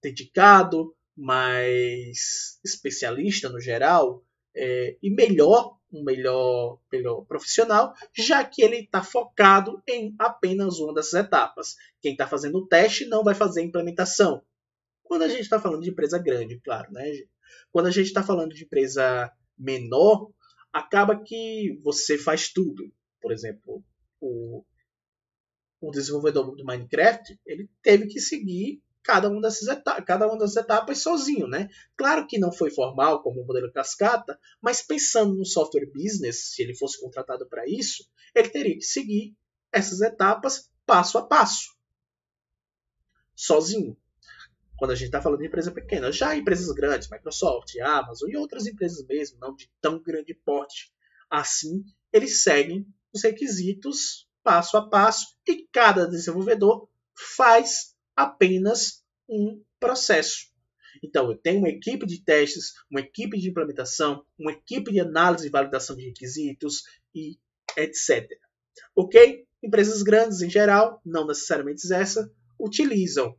dedicado, mais especialista no geral, e um melhor profissional, já que ele está focado em apenas uma dessas etapas. Quem está fazendo o teste não vai fazer a implementação. Quando a gente está falando de empresa grande, claro, né? Quando a gente está falando de empresa menor, acaba que você faz tudo. Por exemplo, o desenvolvedor do Minecraft, ele teve que seguir cada uma das etapas sozinho, né? Claro que não foi formal como o modelo cascata, mas pensando no software business, se ele fosse contratado para isso, ele teria que seguir essas etapas passo a passo, sozinho. Quando a gente está falando de empresa pequena, já empresas grandes, Microsoft, Amazon e outras empresas mesmo, não de tão grande porte assim, eles seguem os requisitos passo a passo e cada desenvolvedor faz apenas um processo. Então, eu tenho uma equipe de testes, uma equipe de implementação, uma equipe de análise e validação de requisitos e etc. Ok? Empresas grandes, em geral, não necessariamente essa, utilizam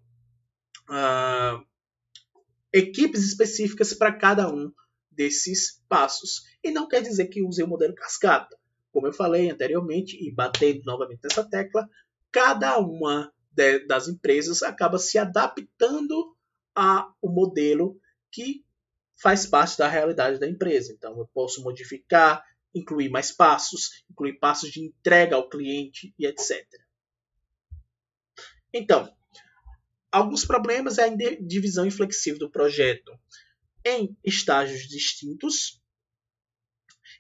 equipes específicas para cada um desses passos. E não quer dizer que use o modelo cascata. Como eu falei anteriormente, e batendo novamente nessa tecla, cada uma das empresas acaba se adaptando ao modelo que faz parte da realidade da empresa. Então, eu posso modificar, incluir mais passos, incluir passos de entrega ao cliente e etc. Então, alguns problemas é a divisão inflexível do projeto em estágios distintos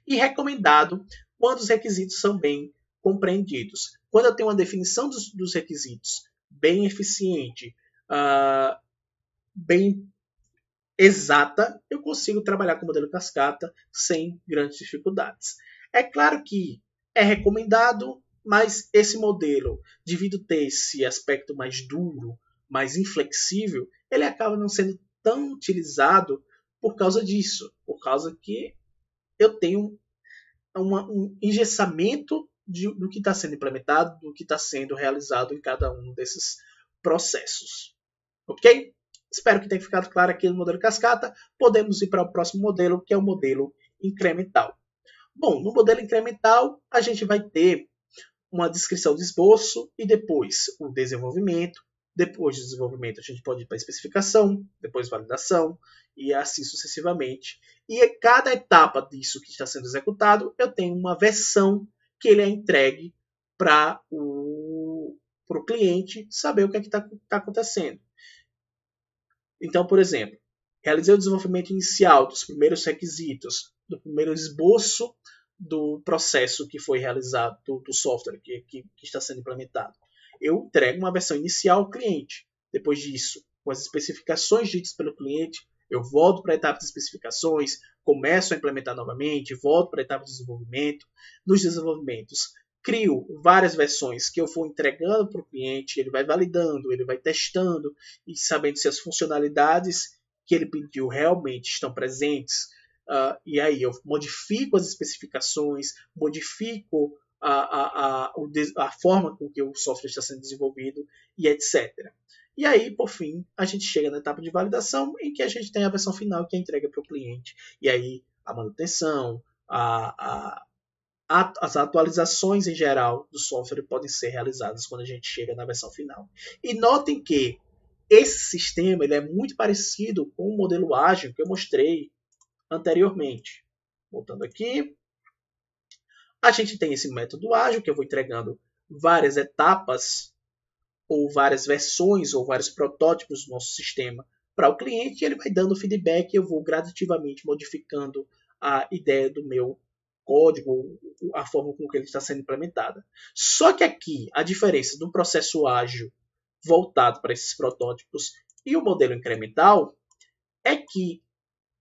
e recomendado quando os requisitos são bem compreendidos. Quando eu tenho uma definição dos requisitos bem eficiente, bem exata, eu consigo trabalhar com o modelo cascata sem grandes dificuldades. É claro que é recomendado, mas esse modelo, devido ter esse aspecto mais duro, mais inflexível, ele acaba não sendo tão utilizado por causa disso, por causa que eu tenho um engessamento do que está sendo implementado, do que está sendo realizado em cada um desses processos. Ok? Espero que tenha ficado claro aqui no modelo cascata. Podemos ir para o próximo modelo, que é o modelo incremental. Bom, no modelo incremental, a gente vai ter uma descrição de esboço e depois o desenvolvimento. Depois do desenvolvimento, a gente pode ir para a especificação, depois validação e assim sucessivamente. E a cada etapa disso que está sendo executado, eu tenho uma versão que ele é entregue para o cliente saber o que é está acontecendo. Então, por exemplo, realizei o desenvolvimento inicial dos primeiros requisitos, do primeiro esboço do processo que foi realizado, do software que está sendo implementado. Eu entrego uma versão inicial ao cliente. Depois disso, com as especificações ditas pelo cliente, eu volto para a etapa de especificações, começo a implementar novamente, volto para a etapa de desenvolvimento. Nos desenvolvimentos, crio várias versões que eu vou entregando para o cliente, ele vai validando, ele vai testando e sabendo se as funcionalidades que ele pediu realmente estão presentes. E aí eu modifico as especificações, modifico a forma com que o software está sendo desenvolvido e etc. E aí, por fim, a gente chega na etapa de validação em que a gente tem a versão final que é entrega para o cliente. E aí a manutenção, as atualizações em geral do software podem ser realizadas quando a gente chega na versão final. E notem que esse sistema ele é muito parecido com o modelo ágil que eu mostrei anteriormente. Voltando aqui, a gente tem esse método ágil que eu vou entregando várias etapas ou várias versões ou vários protótipos do nosso sistema para o cliente e ele vai dando feedback e eu vou gradativamente modificando a ideia do meu código, a forma com que ele está sendo implementada. Só que aqui a diferença do processo ágil voltado para esses protótipos e o modelo incremental é que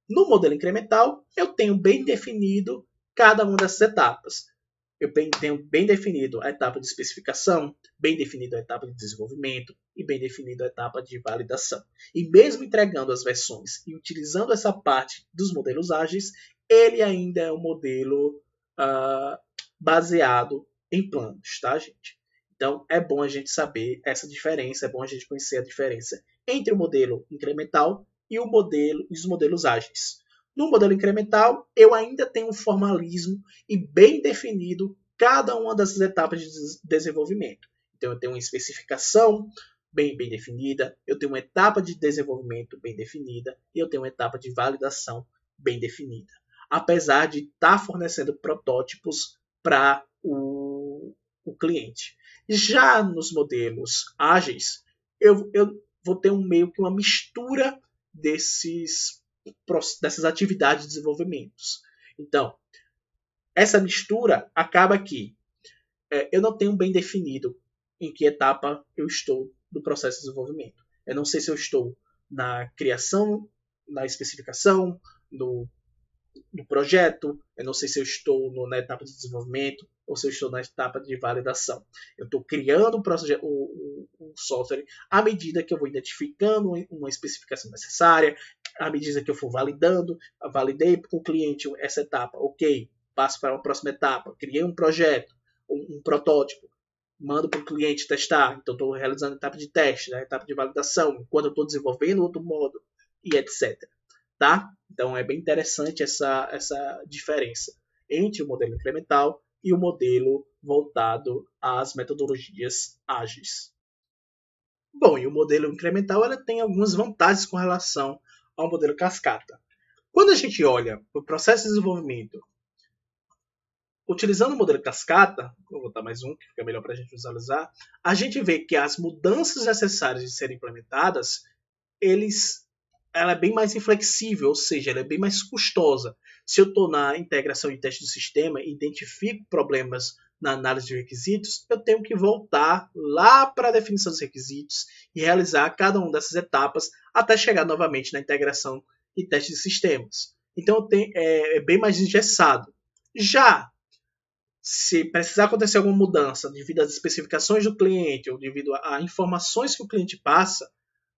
no modelo incremental eu tenho bem definido cada uma dessas etapas. eu tenho bem definido a etapa de especificação, bem definido a etapa de desenvolvimento e bem definido a etapa de validação. E mesmo entregando as versões e utilizando essa parte dos modelos ágeis, ele ainda é um modelo baseado em planos, tá, gente? Então, é bom a gente saber essa diferença, é bom a gente conhecer a diferença entre o modelo incremental e os modelos ágeis. No modelo incremental, eu ainda tenho um formalismo e bem definido cada uma dessas etapas de desenvolvimento. Então, eu tenho uma especificação bem definida, eu tenho uma etapa de desenvolvimento bem definida e eu tenho uma etapa de validação bem definida. Apesar de estar fornecendo protótipos para o cliente. Já nos modelos ágeis, eu vou ter meio que uma mistura dessas atividades de desenvolvimento. Então, essa mistura acaba que eu não tenho bem definido em que etapa eu estou do processo de desenvolvimento. Eu não sei se eu estou na criação, na especificação, no projeto, eu não sei se eu estou na etapa de desenvolvimento ou se eu estou na etapa de validação. Eu estou criando o software à medida que eu vou identificando uma especificação necessária, à medida que eu for validando, validei com o cliente essa etapa, ok, passo para uma próxima etapa, criei um projeto, um protótipo, mando para o cliente testar, então estou realizando a etapa de teste, a etapa de validação, enquanto eu estou desenvolvendo outro módulo, e etc. Tá? Então é bem interessante essa diferença entre o modelo incremental e o modelo voltado às metodologias ágeis. Bom, e o modelo incremental ela tem algumas vantagens com relação ao modelo cascata. Quando a gente olha para o processo de desenvolvimento utilizando o modelo cascata, vou botar mais um que fica melhor para a gente visualizar, a gente vê que as mudanças necessárias de serem implementadas, ela é bem mais inflexível, ou seja, ela é bem mais custosa. Se eu estou na integração de teste do sistema e identifico problemas na análise de requisitos, eu tenho que voltar lá para a definição dos requisitos e realizar cada uma dessas etapas até chegar novamente na integração e teste de sistemas. Então é bem mais engessado. Já se precisar acontecer alguma mudança devido às especificações do cliente ou devido a informações que o cliente passa,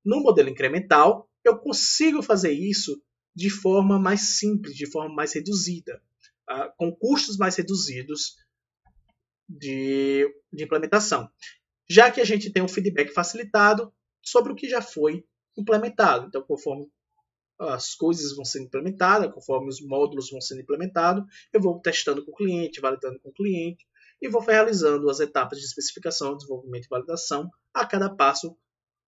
no modelo incremental, eu consigo fazer isso de forma mais simples, de forma mais reduzida, com custos mais reduzidos de implementação. Já que a gente tem um feedback facilitado sobre o que já foi implementado. Então, conforme as coisas vão sendo implementadas, conforme os módulos vão sendo implementados, eu vou testando com o cliente, validando com o cliente e vou realizando as etapas de especificação, desenvolvimento e validação a cada passo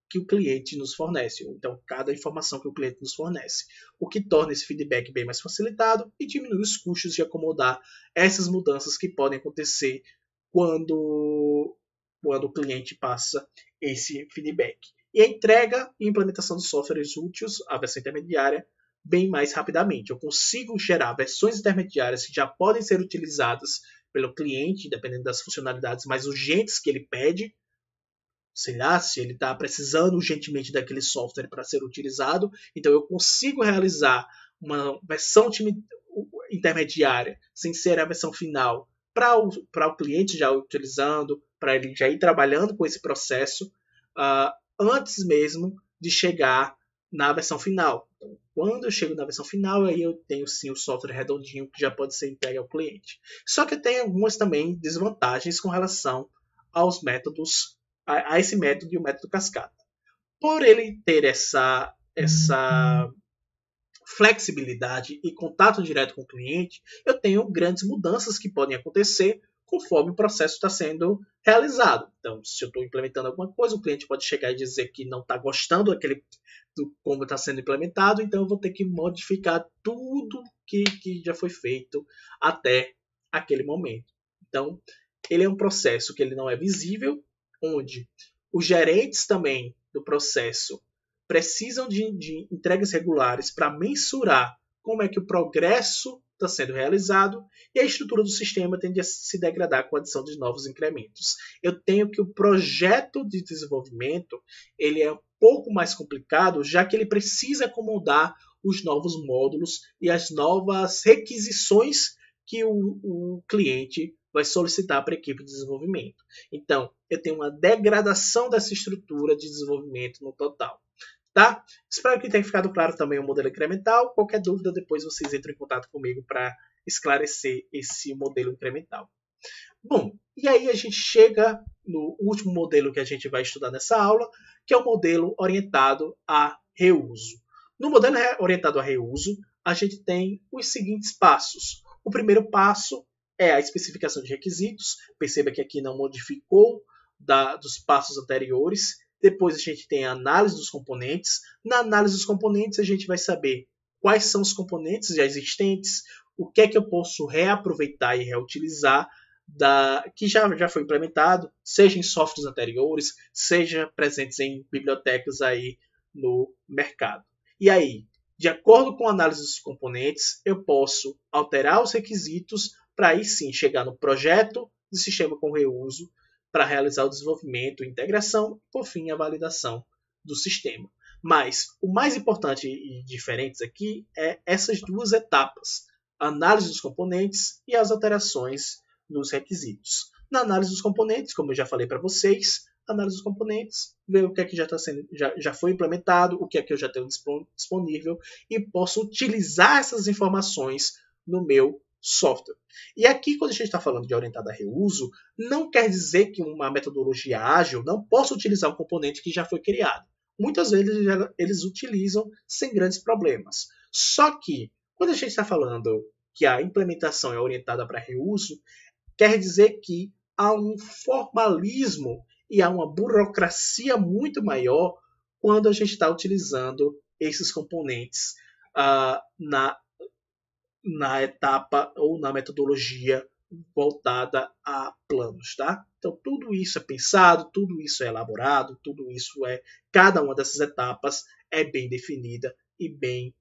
que o cliente nos fornece, então cada informação que o cliente nos fornece, o que torna esse feedback bem mais facilitado e diminui os custos de acomodar essas mudanças que podem acontecer quando o cliente passa esse feedback. E a entrega e implementação de softwares úteis, a versão intermediária, bem mais rapidamente. Eu consigo gerar versões intermediárias que já podem ser utilizadas pelo cliente, dependendo das funcionalidades mais urgentes que ele pede, sei lá, se ele está precisando urgentemente daquele software para ser utilizado, então eu consigo realizar uma versão intermediária sem ser a versão final para o cliente já utilizando, para ele já ir trabalhando com esse processo antes mesmo de chegar na versão final. Então, quando eu chego na versão final, aí eu tenho sim o software redondinho que já pode ser entregue ao cliente. Só que tem algumas também desvantagens com relação aos métodos a esse método e o método cascata. Por ele ter essa flexibilidade e contato direto com o cliente, eu tenho grandes mudanças que podem acontecer conforme o processo está sendo realizado. Então, se eu estou implementando alguma coisa, o cliente pode chegar e dizer que não está gostando do como está sendo implementado, então eu vou ter que modificar tudo que já foi feito até aquele momento. Então, ele é um processo que ele não é visível, onde os gerentes também do processo precisam de entregas regulares para mensurar como é que o progresso está sendo realizado e a estrutura do sistema tende a se degradar com a adição de novos incrementos. Eu tenho que o projeto de desenvolvimento ele é um pouco mais complicado, já que ele precisa acomodar os novos módulos e as novas requisições que o cliente vai solicitar para a equipe de desenvolvimento. Então, eu tenho uma degradação dessa estrutura de desenvolvimento no total. Tá? Espero que tenha ficado claro também o modelo incremental. Qualquer dúvida, depois vocês entram em contato comigo para esclarecer esse modelo incremental. Bom, e aí a gente chega no último modelo que a gente vai estudar nessa aula, que é o modelo orientado a reuso. No modelo orientado a reuso, a gente tem os seguintes passos. O primeiro passo é a especificação de requisitos. Perceba que aqui não modificou dos passos anteriores. Depois a gente tem a análise dos componentes. Na análise dos componentes, a gente vai saber quais são os componentes já existentes, o que é que eu posso reaproveitar e reutilizar que já foi implementado, seja em softwares anteriores, seja presentes em bibliotecas aí no mercado. E aí, de acordo com a análise dos componentes, eu posso alterar os requisitos para aí sim chegar no projeto de sistema com reuso para realizar o desenvolvimento, integração e, por fim, a validação do sistema. Mas o mais importante e diferente aqui é essas duas etapas, a análise dos componentes e as alterações nos requisitos. Na análise dos componentes, como eu já falei para vocês, análise dos componentes, ver o que é que já foi implementado, o que é que eu já tenho disponível e posso utilizar essas informações no meu software. E aqui, quando a gente está falando de orientado a reuso, não quer dizer que uma metodologia ágil não possa utilizar um componente que já foi criado. Muitas vezes eles utilizam sem grandes problemas. Só que, quando a gente está falando que a implementação é orientada para reuso, quer dizer que há um formalismo e há uma burocracia muito maior quando a gente está utilizando esses componentes na etapa ou na metodologia voltada a planos, tá? Então, tudo isso é pensado, tudo isso é elaborado, cada uma dessas etapas é bem definida e bem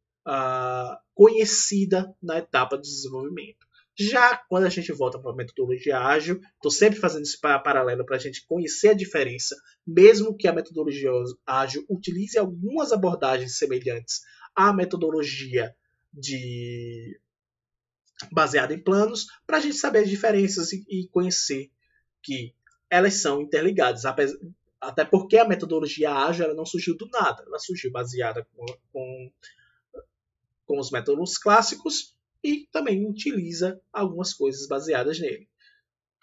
conhecida na etapa de desenvolvimento. Já quando a gente volta para a metodologia ágil, estou sempre fazendo esse paralelo para a gente conhecer a diferença, mesmo que a metodologia ágil utilize algumas abordagens semelhantes à metodologia baseada em planos, para a gente saber as diferenças e conhecer que elas são interligadas. Até porque a metodologia ágil ela não surgiu do nada, ela surgiu baseada com os métodos clássicos e também utiliza algumas coisas baseadas nele.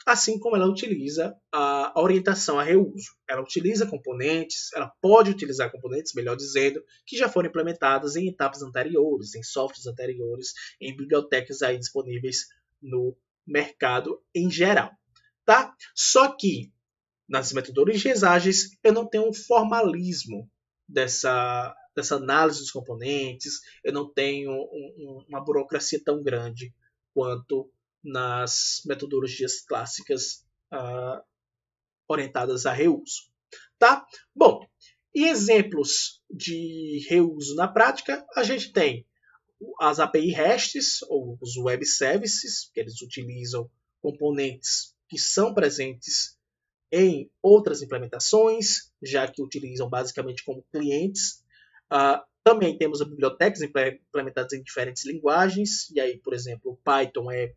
Assim como ela utiliza a orientação a reuso. Ela utiliza componentes, ela pode utilizar componentes, melhor dizendo, que já foram implementados em etapas anteriores, em softwares anteriores, em bibliotecas aí disponíveis no mercado em geral. Tá? Só que nas metodologias ágeis eu não tenho um formalismo dessa análise dos componentes, eu não tenho uma burocracia tão grande quanto nas metodologias clássicas orientadas a reuso. Tá? Bom, e exemplos de reuso na prática, a gente tem as API RESTs, ou os Web Services, que eles utilizam componentes que são presentes em outras implementações, já que utilizam basicamente como clientes. Também temos as bibliotecas implementadas em diferentes linguagens, e aí, por exemplo, o Python é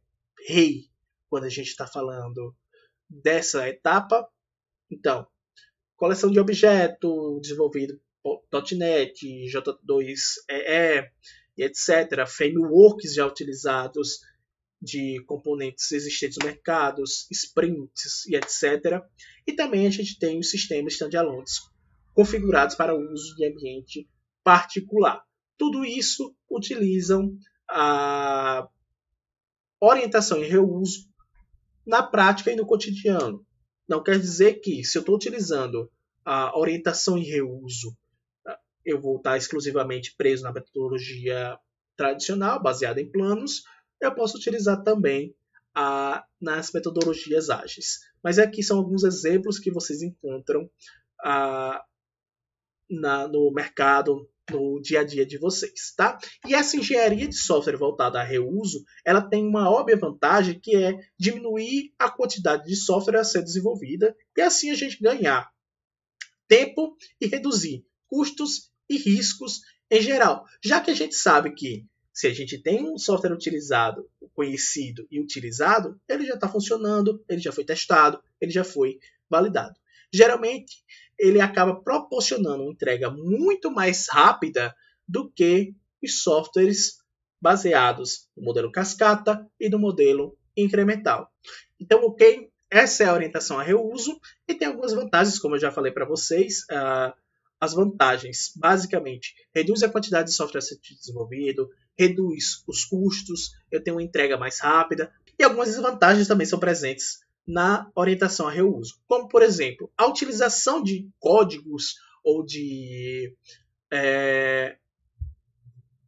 rei quando a gente está falando dessa etapa. Então, coleção de objeto desenvolvido por .NET, J2EE, etc. Frameworks já utilizados de componentes existentes no mercado, sprints e etc. E também a gente tem os sistemas standalones configurados para o uso de ambiente particular. Tudo isso utilizam a orientação em reuso na prática e no cotidiano. Não quer dizer que, se eu estou utilizando a orientação em reuso, eu vou estar exclusivamente preso na metodologia tradicional, baseada em planos. Eu posso utilizar também nas metodologias ágeis. Mas aqui são alguns exemplos que vocês encontram no mercado, no dia a dia de vocês, tá? E essa engenharia de software voltada a reuso, ela tem uma óbvia vantagem que é diminuir a quantidade de software a ser desenvolvida e assim a gente ganhar tempo e reduzir custos e riscos em geral, já que a gente sabe que Se a gente tem um software utilizado, conhecido e utilizado, ele já está funcionando, ele já foi testado, ele já foi validado. Geralmente, ele acaba proporcionando uma entrega muito mais rápida do que os softwares baseados no modelo cascata e no modelo incremental. Então, ok, essa é a orientação a reuso e tem algumas vantagens, como eu já falei para vocês. As vantagens, basicamente, reduz a quantidade de software a ser desenvolvido, reduz os custos, eu tenho uma entrega mais rápida e algumas desvantagens também são presentes na orientação a reuso, como, por exemplo, a utilização de códigos ou de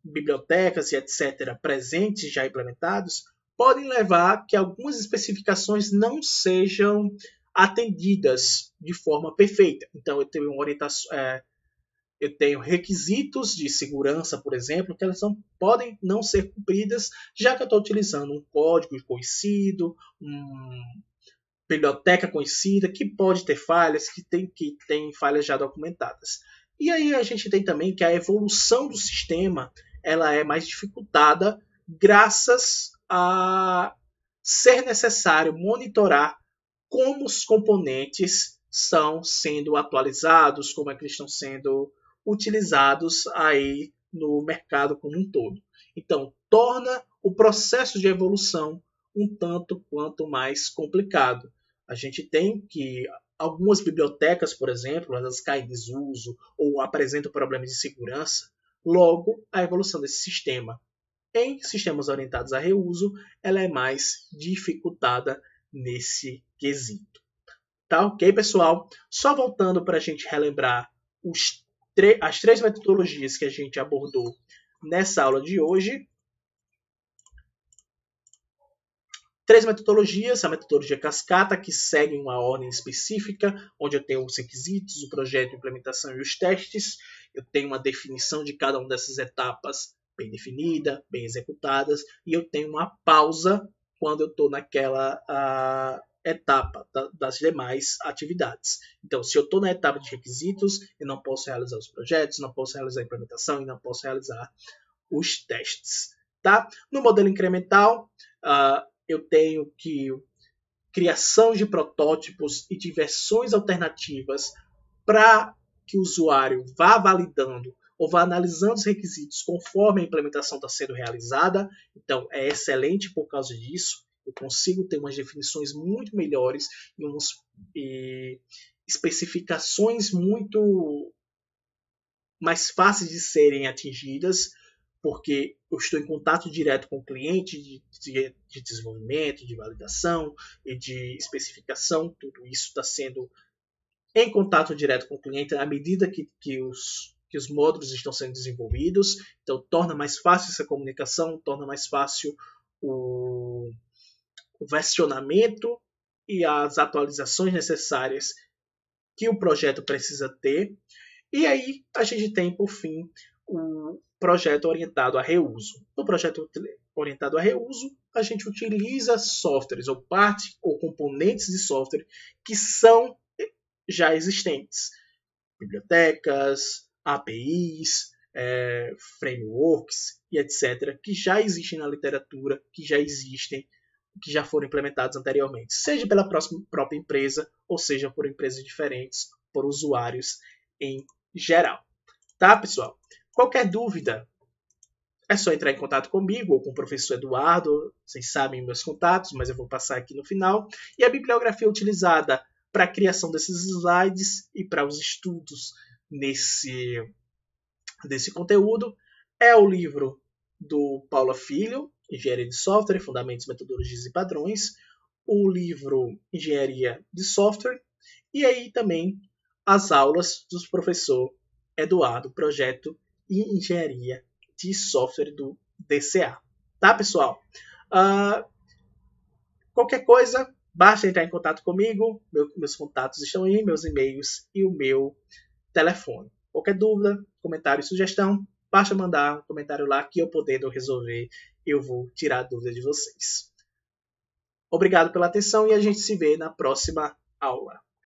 bibliotecas e etc. presentes já implementados podem levar a que algumas especificações não sejam atendidas de forma perfeita. Então, eu tenho requisitos de segurança, por exemplo, que elas podem não ser cumpridas, já que eu estou utilizando um código conhecido, uma biblioteca conhecida, que pode ter falhas, que tem falhas já documentadas. E aí a gente tem também que a evolução do sistema ela é mais dificultada graças a ser necessário monitorar como os componentes estão sendo atualizados, como é que eles estão sendo utilizados aí no mercado como um todo. Então, torna o processo de evolução um tanto quanto mais complicado. A gente tem que algumas bibliotecas, por exemplo, elas caem em desuso ou apresentam problemas de segurança. Logo, a evolução desse sistema em sistemas orientados a reuso, ela é mais dificultada nesse quesito. Tá ok, pessoal? Só voltando para a gente relembrar as 3 metodologias que a gente abordou nessa aula de hoje. 3 metodologias, a metodologia cascata, que segue uma ordem específica, onde eu tenho os requisitos, o projeto de implementação e os testes. Eu tenho uma definição de cada uma dessas etapas bem definida, bem executadas, e eu tenho uma pausa quando eu estou naquela etapa das demais atividades. Então, se eu estou na etapa de requisitos, eu não posso realizar os projetos, não posso realizar a implementação e não posso realizar os testes. Tá? No modelo incremental, eu tenho que criação de protótipos e de versões alternativas para que o usuário vá validando ou vá analisando os requisitos conforme a implementação está sendo realizada. Então, é excelente por causa disso. Eu consigo ter umas definições muito melhores e especificações muito mais fáceis de serem atingidas, porque eu estou em contato direto com o cliente de desenvolvimento, de validação e de especificação. Tudo isso está sendo em contato direto com o cliente à medida que os módulos estão sendo desenvolvidos. Então, torna mais fácil essa comunicação, torna mais fácil o versionamento e as atualizações necessárias que o projeto precisa ter. E aí, a gente tem, por fim, o projeto orientado a reuso. No projeto orientado a reuso, a gente utiliza softwares ou partes ou componentes de software que são já existentes. Bibliotecas, APIs, frameworks e etc. que já existem na literatura, que já foram implementados anteriormente, seja pela própria empresa ou seja por empresas diferentes, por usuários em geral. Tá, pessoal? Qualquer dúvida, é só entrar em contato comigo ou com o professor Eduardo. Vocês sabem meus contatos, mas eu vou passar aqui no final. E a bibliografia utilizada para a criação desses slides e para os estudos desse conteúdo é o livro do Paula Filho, Engenharia de Software, Fundamentos, Metodologias e Padrões, o livro Engenharia de Software e aí também as aulas do professor Eduardo, Projeto e Engenharia de Software do DCA. Tá, pessoal? Qualquer coisa, basta entrar em contato comigo. Meus contatos estão aí, meus e-mails e o meu telefone. Qualquer dúvida, comentário e sugestão, basta mandar um comentário lá que eu podendo resolver, eu vou tirar a dúvida de vocês. Obrigado pela atenção e a gente se vê na próxima aula.